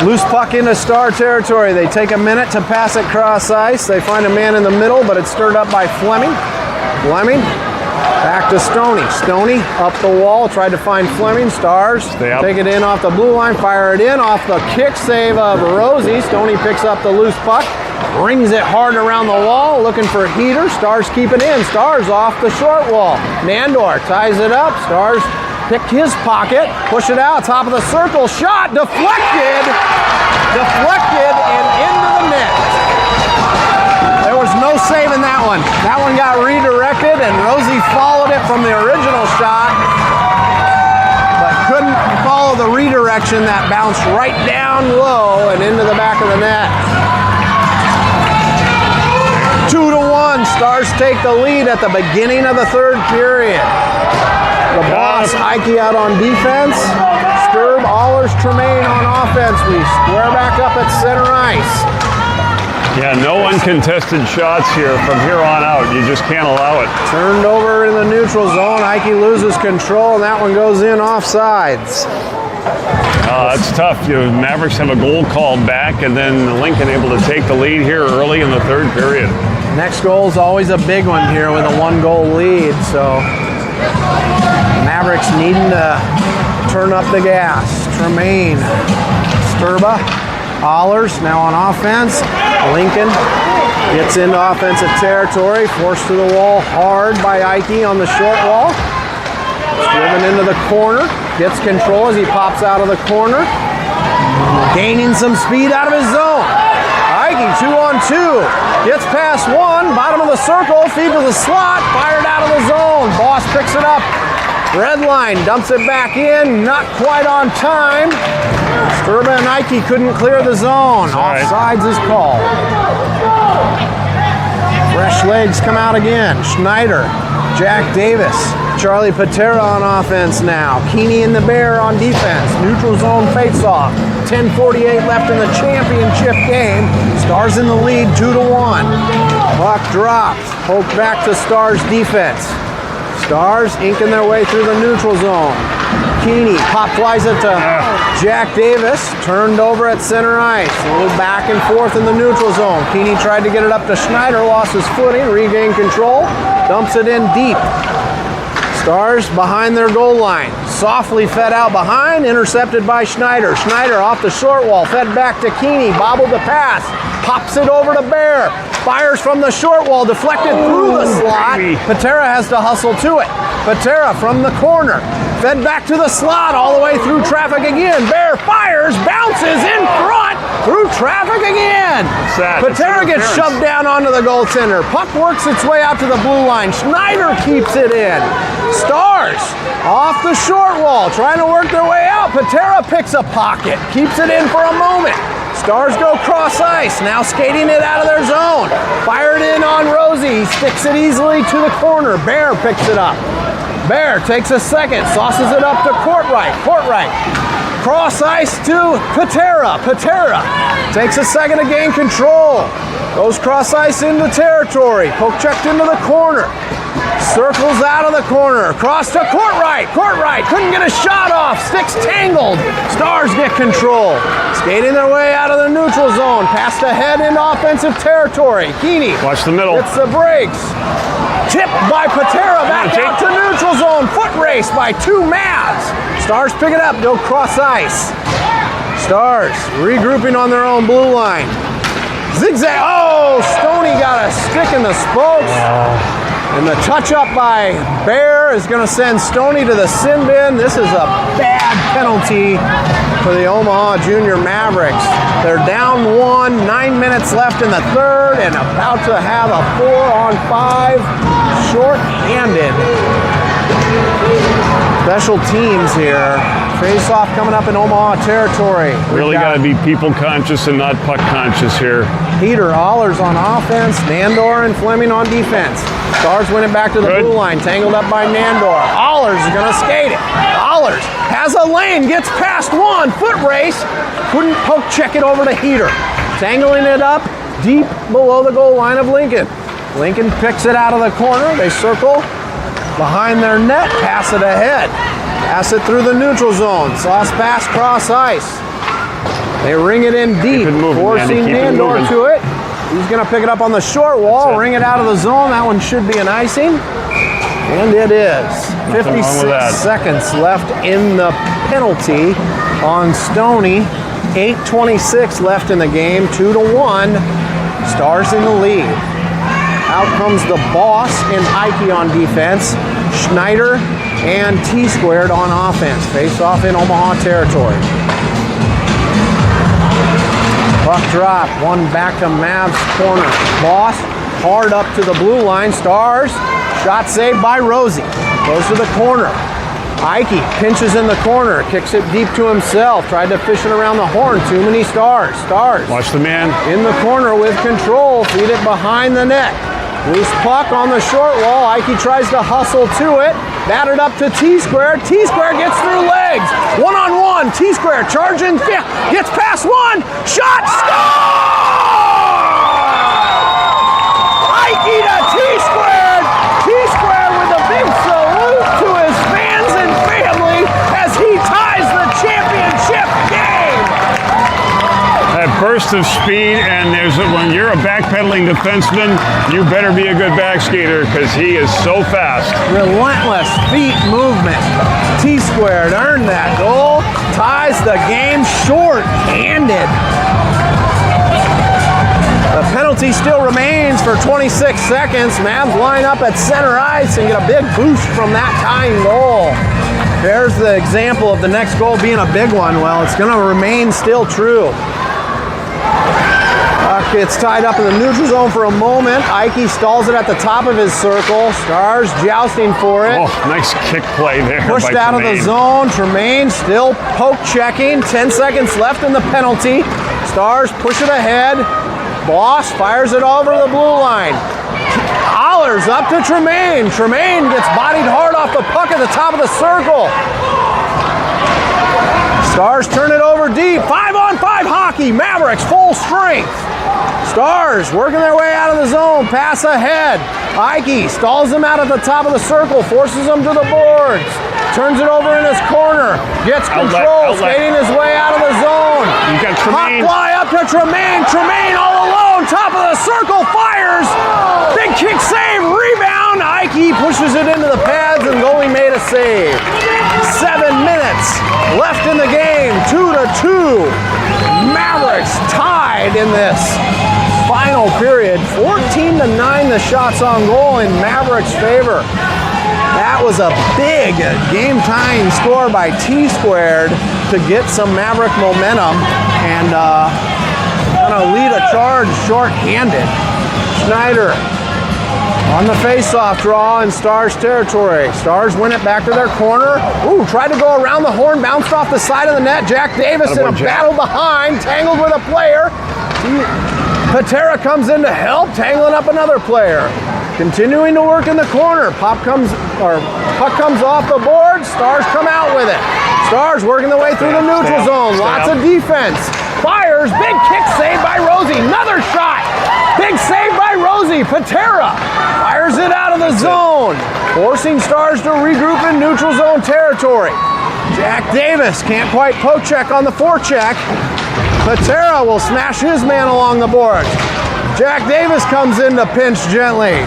Loose puck into Star territory. They take a minute to pass it cross ice. They find a man in the middle, but it's stirred up by Fleming. Fleming back to Stoney. Stoney up the wall, tried to find Fleming. Stars take it in off the blue line, fire it in off the kick save of Rosie. Stoney picks up the loose puck, Rings it hard around the wall, looking for Heater. Stars keep it in. Stars off the short wall. Nandor ties it up. Stars pick his pocket, push it out, top of the circle, shot, deflected, and into the net. There was no saving that one. That one got redirected, and Rosie followed it from the original shot, but couldn't follow the redirection that bounced right down low and into the back of the net. 2-1, Stars take the lead at the beginning of the third period. The boss, Ike out on defense. Sturb, Allers, Tremaine on offense. We square back up at center ice. Yeah, no uncontested shots here from here on out. You just can't allow it. Turned over in the neutral zone. Ike loses control, and that one goes in offsides. That's tough. Mavericks have a goal called back, and then Lincoln able to take the lead here early in the third period. Next goal is always a big one here with a 1-goal lead, so Mavericks needing to turn up the gas. Tremaine, Sturba, Allers now on offense. Lincoln gets into offensive territory, forced to the wall hard by Ike on the short wall. Driven into the corner, gets control as he pops out of the corner. Gaining some speed out of his zone. Ike 2-on-2, gets past one, bottom of the circle, feed to the slot, fired out of the zone. Boss picks it up. Red line, dumps it back in, not quite on time. Sturba and Ike couldn't clear the zone. Offsides is called. Fresh legs come out again. Schneider, Jack Davis, Charlie Patera on offense now. Keeney and the Bear on defense. Neutral zone face-off. 10:48 left in the championship game. Stars in the lead 2-1. Puck drops. Poked back to Stars defense. Stars inking their way through the neutral zone. Keeney pop flies it to Jack Davis. Turned over at center ice. A little back and forth in the neutral zone. Keeney tried to get it up to Schneider. Lost his footing. Regained control. Dumps it in deep. Stars behind their goal line. Softly fed out behind. Intercepted by Schneider. Schneider off the short wall. Fed back to Keeney. Bobbled the pass. Pops it over to Bear. Fires from the short wall. Deflected through the slot. Patera has to hustle to it. Patera from the corner. Fed back to the slot all the way through traffic again. Bear fires. Bounces in front. Through traffic again. Patera gets shoved down onto the goaltender. Puck works its way out to the blue line. Schneider keeps it in. Stars off the short wall. Trying to work their way out. Patera picks a pocket. Keeps it in for a moment. Stars go cross ice, now skating it out of their zone. Fired in on Rosie, he sticks it easily to the corner. Bear picks it up. Bear takes a second, sauces it up to Courtright. Courtright, cross ice to Patera. Patera takes a second to gain control. Goes cross ice into territory. Poke checked into the corner. Circles out of the corner. Across to Courtright. Courtright couldn't get a shot off. Sticks tangled. Stars get control. Skating their way out of the neutral zone. Passed ahead into offensive territory. Keeney. Watch the middle. It's the brakes. Tipped by Patera. Back out to neutral zone. Foot race by 2 Mavs. Stars pick it up. Go cross ice. Stars regrouping on their own blue line. Zigzag. Oh, Stoney got a stick in the spokes. And the touch-up by Bear is going to send Stoney to the sin bin. This is a bad penalty for the Omaha Jr Mavericks. They're down 1, 9 minutes left in the third, and about to have a 4-on-5 short-handed. Special teams here. Face-off coming up in Omaha territory. Really got to be people conscious and not puck conscious here. Peter Allers on offense, Nandor and Fleming on defense. Stars win it back to the blue line, tangled up by Nandor. Allers is going to skate it. Allers has a lane, gets past one, foot race. Couldn't poke check it over to Heater. Tangling it up deep below the goal line of Lincoln. Lincoln picks it out of the corner. They circle behind their net, pass it ahead. Pass it through the neutral zone. Sauce pass cross ice. They ring it in deep, forcing Nandor to it. He's going to pick it up on the short wall, ring it out of the zone. That one should be an icing. And it is. 56 seconds left in the penalty on Stoney. 8:26 left in the game, 2-1. Stars in the lead. Out comes the boss and Ike on defense. Schneider and T-Squared on offense. Face off in Omaha territory. Puck drop, one back to Mavs corner. Boss hard up to the blue line. Stars, shot saved by Rosie. Goes to the corner. Ike pinches in the corner, kicks it deep to himself. Tried to fish it around the horn. Too many Stars. Stars. Watch the man. In the corner with control. Feed it behind the net. Loose puck on the short wall. Ike tries to hustle to it. Batted up to T-Square. T-Square gets through legs. One-on-one. T-Square charging. Gets past one. Shot. Score! Ike to T-Square. T-Square with a big salute to his fans and family as he ties the championship game. That burst of speed, and when you're a backpedaling defenseman, you better be a good back skater because he is so fast. Relentless feet movement. T-Squared earned that goal. Ties the game short-handed. The penalty still remains for 26 seconds. Mavs line up at center ice and get a big boost from that tying goal. There's the example of the next goal being a big one. Well, it's going to remain still true. Puck gets tied up in the neutral zone for a moment. Ike stalls it at the top of his circle. Stars jousting for it. Oh, nice kick play there. Pushed out of the zone. Tremaine still poke checking. 10 seconds left in the penalty. Stars push it ahead. Boss fires it over the blue line. Hollers up to Tremaine. Tremaine gets bodied hard off the puck at the top of the circle. Stars turn it over deep. 5-on-5 hockey. Mavericks full strength. Stars working their way out of the zone. Pass ahead. Ike stalls them out at the top of the circle. Forces them to the boards. Turns it over in his corner. Gets control. Skating his way out of the zone. You got Tremaine. Hot fly up to Tremaine. Tremaine all alone. Top of the circle. Fires. Big kick save. Rebound. Ike pushes it into the pads and goalie made a save. 7 minutes left in the game. 2-2. Mavericks tied in this final period. 14-9 the shots on goal in Mavericks' favor. That was a big game-tying score by T-Squared to get some Maverick momentum and kind of lead a charge short-handed. Schneider on the face-off draw in Stars territory. Stars win it back to their corner. Ooh, tried to go around the horn, bounced off the side of the net. Jack Davis in a battle behind, tangled with a player. Patera comes in to help, tangling up another player. Continuing to work in the corner. Puck comes off the board. Stars come out with it. Stars working their way through the neutral zone. Lots of defense. Fires. Big kick save by Rosie. Another shot. Big save by Rosie. Patera fires it out of the zone, forcing Stars to regroup in neutral zone territory. Jack Davis can't quite poke check on the forecheck. Patera will smash his man along the boards. Jack Davis comes in to pinch gently,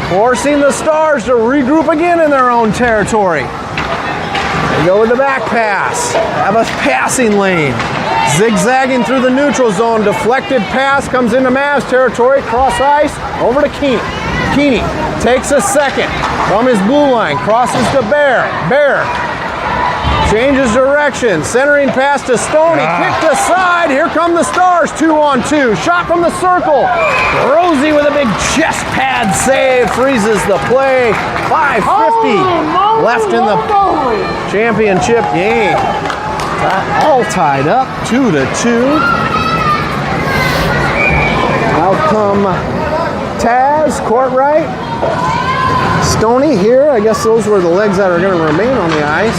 forcing the Stars to regroup again in their own territory. They go with the back pass. Have a passing lane. Zigzagging through the neutral zone. Deflected pass comes into Mavs territory. Cross ice. Over to Keeney. Keeney takes a second from his blue line. Crosses to Bear. Bear changes direction. Centering pass to Stoney. Kicked aside. Here come the Stars. 2-on-2. Shot from the circle. Rosie with a big chest pad save. Freezes the play. 5:50 left in the championship game. All tied up. 2-2. Out come Taz, Courtright, Stoney here. I guess those were the legs that are going to remain on the ice.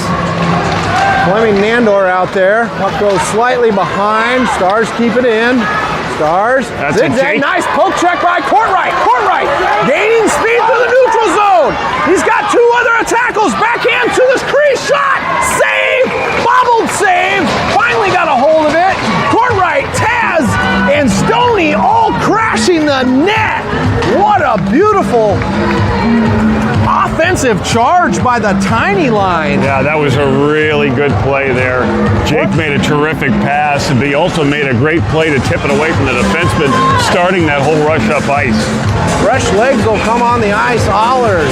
Fleming Nandor out there. Puck goes slightly behind. Stars keep it in. Stars. Zigzag. Nice poke check by Courtright. Courtright gaining speed through the neutral zone. He's got two other tackles. Backhand to the crease. Shot. Save. Bobbled save. Finally got a hold of it. Courtright, Taz, and Stoney all crashing the net. What a beautiful offense defensive charge by the tiny line. Yeah, that was a really good play there. Jake made a terrific pass, but he also made a great play to tip it away from the defenseman, starting that whole rush up ice. Fresh legs will come on the ice. Allers,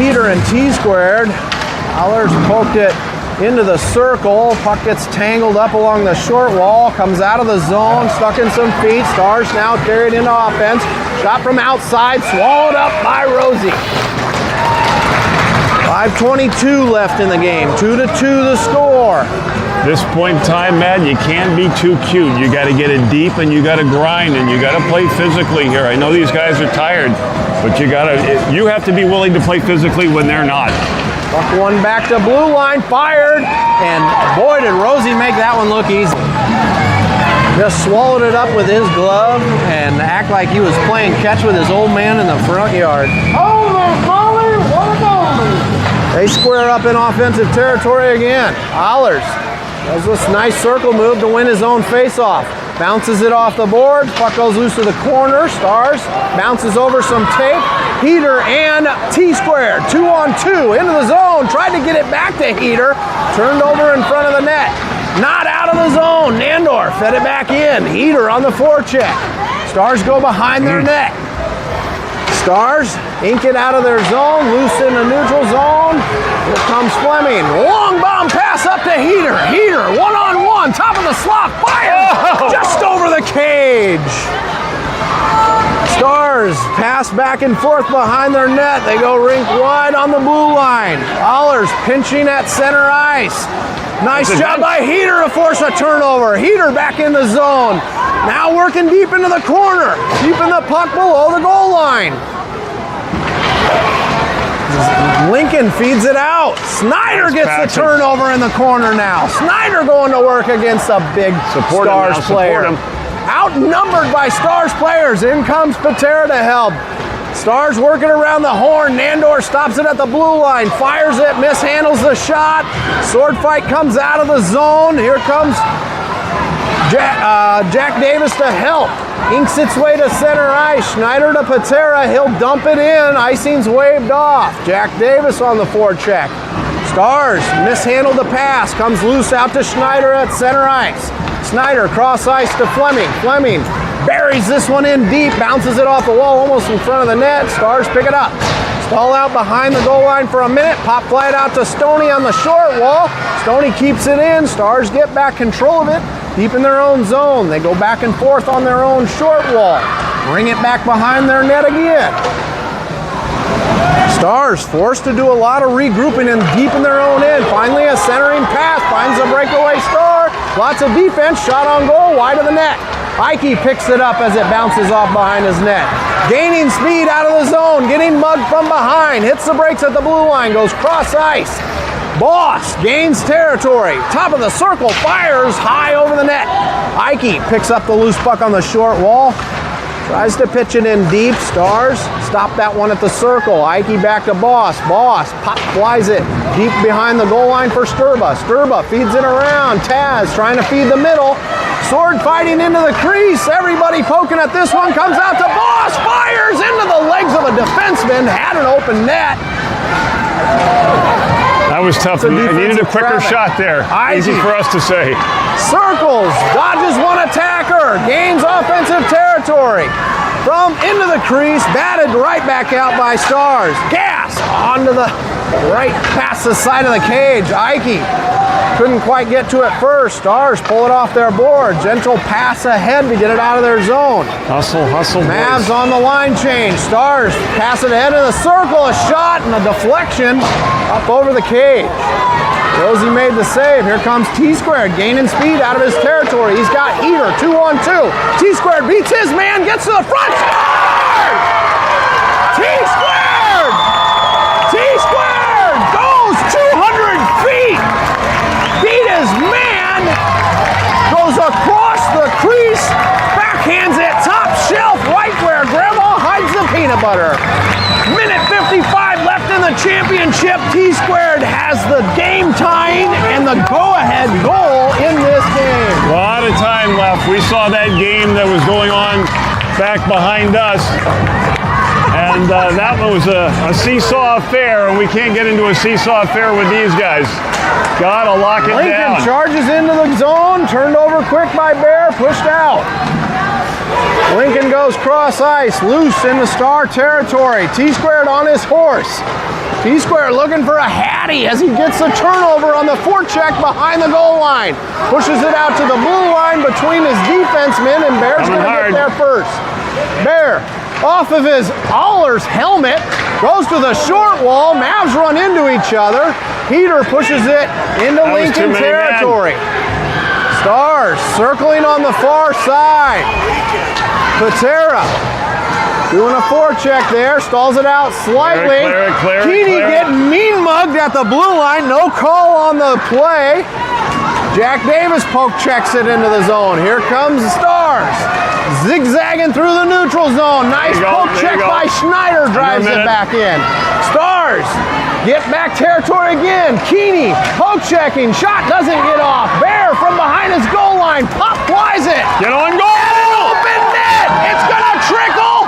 Heater and T-squared. Allers poked it into the circle. Puck gets tangled up along the short wall, comes out of the zone, stuck in some feet. Stars now carried into offense. Shot from outside, swallowed up by Rosie. 5:22 left in the game. 2-2 the score. This point in time, Matt, you can't be too cute. You got to get it deep, and you got to grind, and you got to play physically here. I know these guys are tired, but you have to be willing to play physically when they're not. Puck one back to blue line, fired, and boy did Rosie make that one look easy. Just swallowed it up with his glove and act like he was playing catch with his old man in the front yard. Oh, goalie, what a goalie! They square up in offensive territory again. Allers does this nice circle move to win his own faceoff. Bounces it off the board. Puck goes loose to the corner. Stars bounces over some tape. Heater and T-squared. 2-on-2 into the zone. Tried to get it back to Heater. Turned over in front of the net. Not out of the zone. Nandor fed it back in. Heater on the forecheck. Stars go behind their net. Stars ink it out of their zone, loose in the neutral zone. Here comes Fleming. Long bomb pass up to Heater. Heater, one-on-one, top of the slot, fire! Oh! Just over the cage. Stars pass back and forth behind their net. They go rink wide on the blue line. Allers pinching at center ice. Nice job by Heater to force a turnover. Heater back in the zone. Now working deep into the corner, keeping the puck below the goal line. Lincoln feeds it out. Snyder gets the turnover in the corner now. Snyder going to work against a big Stars player. Outnumbered by Stars players. In comes Patera to help. Stars working around the horn. Nandor stops it at the blue line. Fires it, mishandles the shot. Sword fight comes out of the zone. Here comes Jack Davis to help. Inks its way to center ice. Schneider to Patera. He'll dump it in. Icing's waved off. Jack Davis on the forecheck. Stars mishandled the pass. Comes loose out to Schneider at center ice. Snyder cross ice to Fleming. Fleming buries this one in deep. Bounces it off the wall almost in front of the net. Stars pick it up. Stall out behind the goal line for a minute. Pop fly it out to Stoney on the short wall. Stoney keeps it in. Stars get back control of it. Deep in their own zone. They go back and forth on their own short wall. Bring it back behind their net again. Stars forced to do a lot of regrouping and deep in their own end. Finally a centering pass. Finds a breakaway Star. Lots of defense. Shot on goal. Wide of the net. Ike picks it up as it bounces off behind his net. Gaining speed out of the zone. Getting mugged from behind. Hits the brakes at the blue line. Goes cross ice. Boss gains territory. Top of the circle, fires high over the net. Ike picks up the loose puck on the short wall. Tries to pitch it in deep. Stars stop that one at the circle. Ike back to Boss. Boss pop flies it deep behind the goal line for Sturba. Sturba feeds it around. Taz trying to feed the middle. Sword fighting into the crease. Everybody poking at this one. Comes out to Boss. Fires into the legs of a defenseman. Had an open net. That was tough. I needed a quicker shot there. Easy for us to say. Circles, dodges one attacker, gains offensive territory. From into the crease, batted right back out by Stars. Gas onto the right past the side of the cage. Ike couldn't quite get to it first. Stars pull it off their board. Gentle pass ahead to get it out of their zone. Hustle, hustle, Mavs boys. on the line change. Stars pass it ahead of the circle. A shot and a deflection up over the cage. Rosie made the save. Here comes T-squared gaining speed out of his territory. He's got Heater 2-on-2. T-squared beats his man, gets to the front. Scored! T-squared! T-squared goes 200 feet. Beat his man. Goes across the crease. Backhands it top shelf right where Grandma hides the peanut butter. Minute 55 left in the championship. T-squared has the game tying and the go-ahead goal in this game. A lot of time left. We saw that game that was going on back behind us. And that one was a seesaw affair, and we can't get into a seesaw affair with these guys. Gotta lock it Lincoln down. charges into the zone, turned over quick by Bear, pushed out. Lincoln goes cross ice, loose in the Star territory. T-squared on his horse. T-squared looking for a hattie as he gets a turnover on the forecheck behind the goal line. Pushes it out to the blue line between his defensemen, and Bear's going to get there first. Bear, off of his Allers helmet, goes to the short wall. Mavs run into each other. Heater pushes it into Lincoln territory. Stars circling on the far side. Patera doing a forecheck there, stalls it out slightly. Clear it. Keeney getting mean mugged at the blue line. No call on the play. Jack Davis poke checks it into the zone. Here comes the Stars. Zigzagging through the neutral zone. Nice poke check by Schneider, drives it back in. Stars get back territory again. Keeney poke checking. Shot doesn't get off. Bear from behind his goal line. Pop flies it. Get on goal! And an open net. It's going to trickle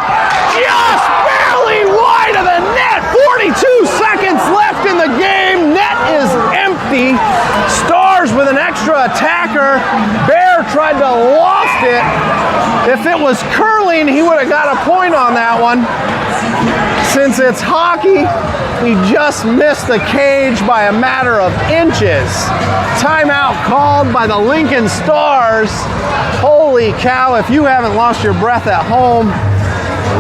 just barely wide of the net. 42 seconds left in the game. Net is empty. Stars with an extra attacker. Bear tried to loft it. If it was curling, he would have got a point on that one. Since it's hockey, he just missed the cage by a matter of inches. Timeout called by the Lincoln Stars. Holy cow, if you haven't lost your breath at home,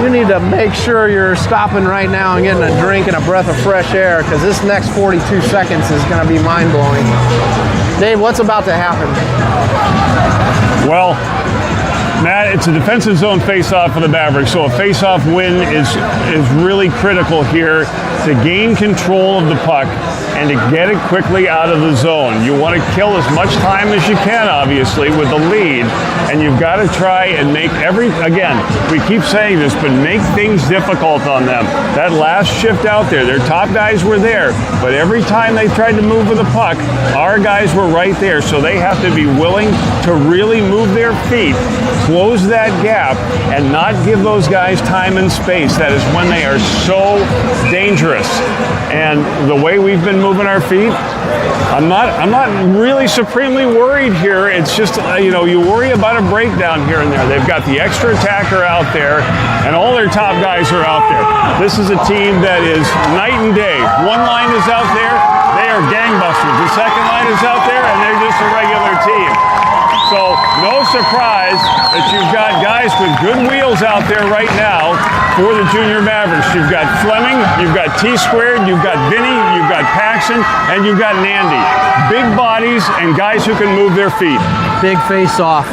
you need to make sure you're stopping right now and getting a drink and a breath of fresh air, because this next 42 seconds is going to be mind-blowing. Dave, what's about to happen? Well, Matt, it's a defensive zone face-off for the Mavericks, so a face-off win is really critical here to gain control of the puck and to get it quickly out of the zone. You want to kill as much time as you can, obviously, with the lead, and you've got to try and make again, we keep saying this, but make things difficult on them. That last shift out there, their top guys were there, but every time they tried to move with the puck, our guys were right there, so they have to be willing to really move their feet, close that gap, and not give those guys time and space. That is when they are so dangerous. And the way we've been moving our feet, I'm not really supremely worried here. It's just, you worry about a breakdown here and there. They've got the extra attacker out there, and all their top guys are out there. This is a team that is night and day. One line is out there, they are gangbusters. The second line is out there, and they're just a regular team. So no surprise that you've got guys with good wheels out there right now for the Junior Mavericks. You've got Fleming, you've got T-squared, you've got Vinny, you've got Paxson, and you've got Nandy. Big bodies and guys who can move their feet. Big face-off.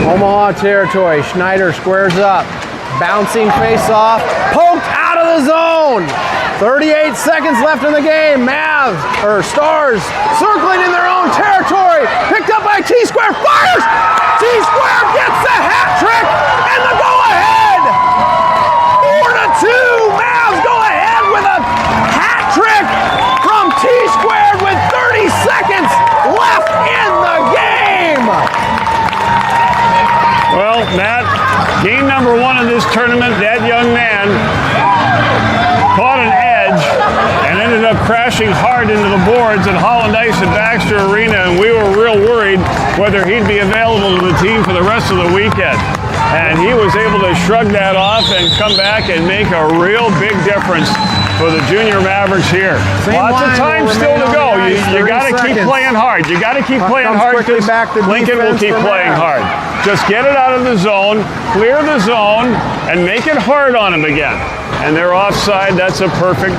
Omaha territory. Schneider squares up. Bouncing face-off. Poked out of the zone. 38 seconds left in the game. Stars circling in their own territory. Picked up by T-square. Fires! T-square gets the hat trick and the go-ahead. 4-2. Mavs go ahead with a hat trick from T-squared with 30 seconds left in the game. Well, Matt, game number 1 of this tournament, that young man caught an edge and ended up crashing hard into the boards at Holland Ice at Baxter Arena, and we were real worried whether he'd be available to the team for the rest of the weekend. And he was able to shrug that off and come back and make a real big difference for the Junior Mavericks here. Lots of time still to go. You got to keep playing hard. You got to keep playing hard because Lincoln will keep playing hard. Just get it out of the zone, clear the zone, and make it hard on them again. And they're offside. That's a perfect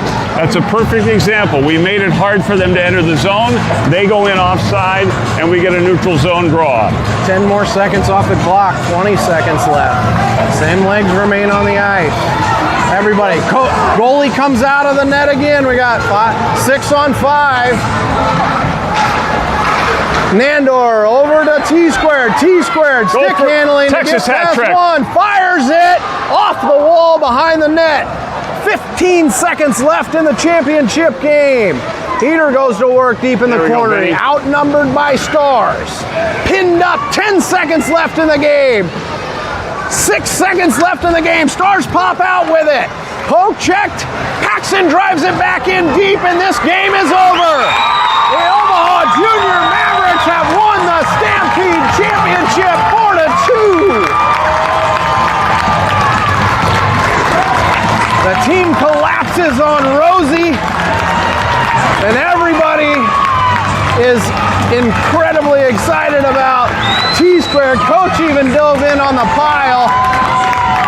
example. We made it hard for them to enter the zone. They go in offside, and we get a neutral zone draw. 10 more seconds off the clock. 20 seconds left. Same legs remain on the ice. Everybody, goalie comes out of the net again. We got 6 on 5. Nandor over to T-squared. T-squared, stick handling. Texas hat trick. One, fires it off the wall behind the net. 15 seconds left in the championship game. Heater goes to work deep in the corner. Outnumbered by Stars. Pinned up, 10 seconds left in the game. 6 seconds left in the game. Stars pop out with it. Poke checked. Paxson drives it back in deep, and this game is over. The Omaha Junior Mavericks have won the Stampede Championship 4-2. The team collapses on Rosie, and everybody is incredibly excited about T-Squared. Coach even dove in on the pile.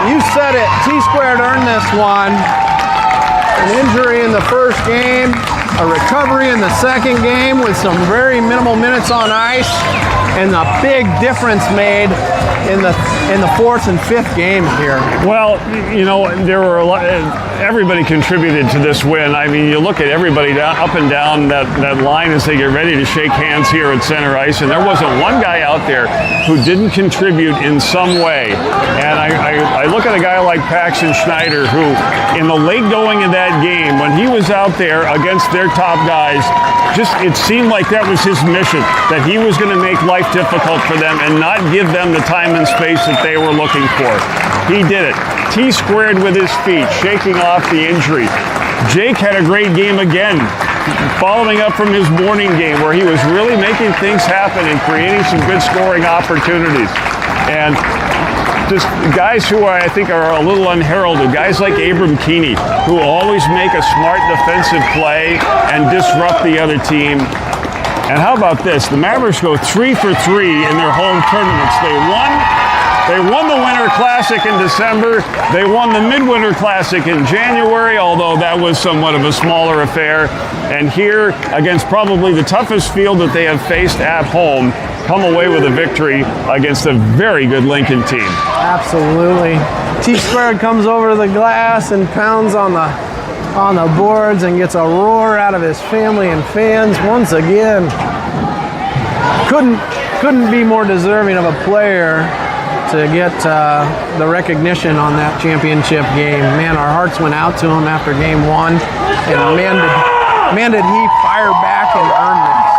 You said it, T-Squared earned this one. An injury in the first game, a recovery in the second game with some very minimal minutes on ice, and the big difference made in the fourth and fifth games here. Well, you know, there were a lot. Everybody contributed to this win. I mean, you look at everybody up and down that line as they get ready to shake hands here at center ice, and there wasn't one guy out there who didn't contribute in some way. And I look at a guy like Paxton Schneider, who in the late going of that game, when he was out there against their top guys, just it seemed like that was his mission, that he was going to make life difficult for them and not give them the time and space that they were looking for. He did it. T-squared with his feet, shaking off the injury. Jake had a great game again, following up from his morning game where he was really making things happen and creating some good scoring opportunities. And just guys who I think are a little unheralded, guys like Abram Keeney, who always make a smart defensive play and disrupt the other team. And how about this? The Mavericks go 3 for 3 in their home tournaments. They won the Winter Classic in December. They won the Midwinter Classic in January, although that was somewhat of a smaller affair. And here, against probably the toughest field that they have faced at home, come away with a victory against a very good Lincoln team. Absolutely. T-squared comes over to the glass and pounds on the boards and gets a roar out of his family and fans once again. Couldn't be more deserving of a player to get the recognition on that championship game. Man, our hearts went out to him after game one, and man did he fire back and earn this.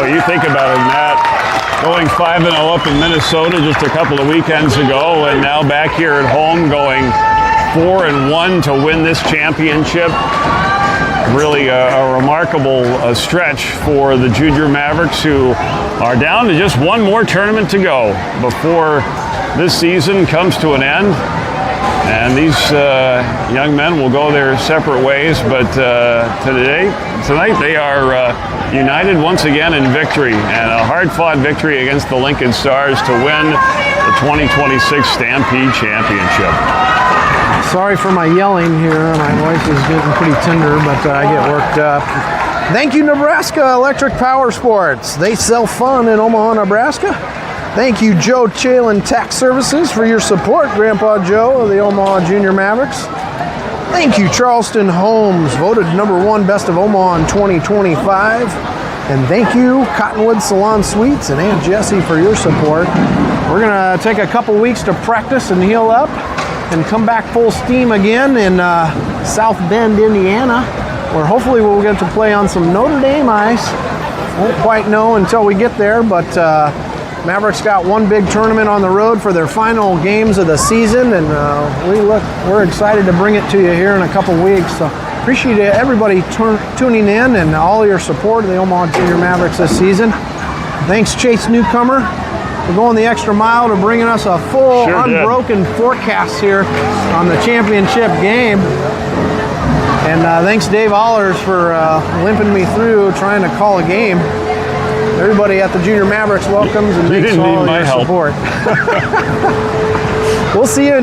Well, you think about it, Matt, going 5-0 up in Minnesota just a couple of weekends ago, and now back here at home going 4-1 to win this championship. Really a remarkable stretch for the Junior Mavericks, who are down to just one more tournament to go before this season comes to an end. And these young men will go their separate ways, but tonight they are united once again in victory, and a hard-fought victory against the Lincoln Stars to win the 2026 Stampede Championship. Sorry for my yelling here. My voice is getting pretty tender, but I get worked up. Thank you, Nebraska Electric Power Sports. They sell fun in Omaha, Nebraska. Thank you, Joe Chalin Tax Services, for your support, Grandpa Joe of the Omaha Junior Mavericks. Thank you, Charleston Homes, voted #1 Best of Omaha in 2025. And thank you, Cottonwood Salon Suites and Aunt Jessie, for your support. We're going to take a couple weeks to practice and heal up and come back full steam again in South Bend, Indiana, where hopefully we'll get to play on some Notre Dame ice. Won't quite know until we get there, but Mavericks got one big tournament on the road for their final games of the season, and we're excited to bring it to you here in a couple weeks. So appreciate everybody tuning in and all your support of the Omaha Junior Mavericks this season. Thanks, Chase Newcomer, for going the extra mile to bringing us a full, unbroken forecast here on the championship game. And thanks, Dave Allers, for limping me through trying to call a game. Everybody at the Junior Mavericks welcomes and thanks for all your support. We'll see you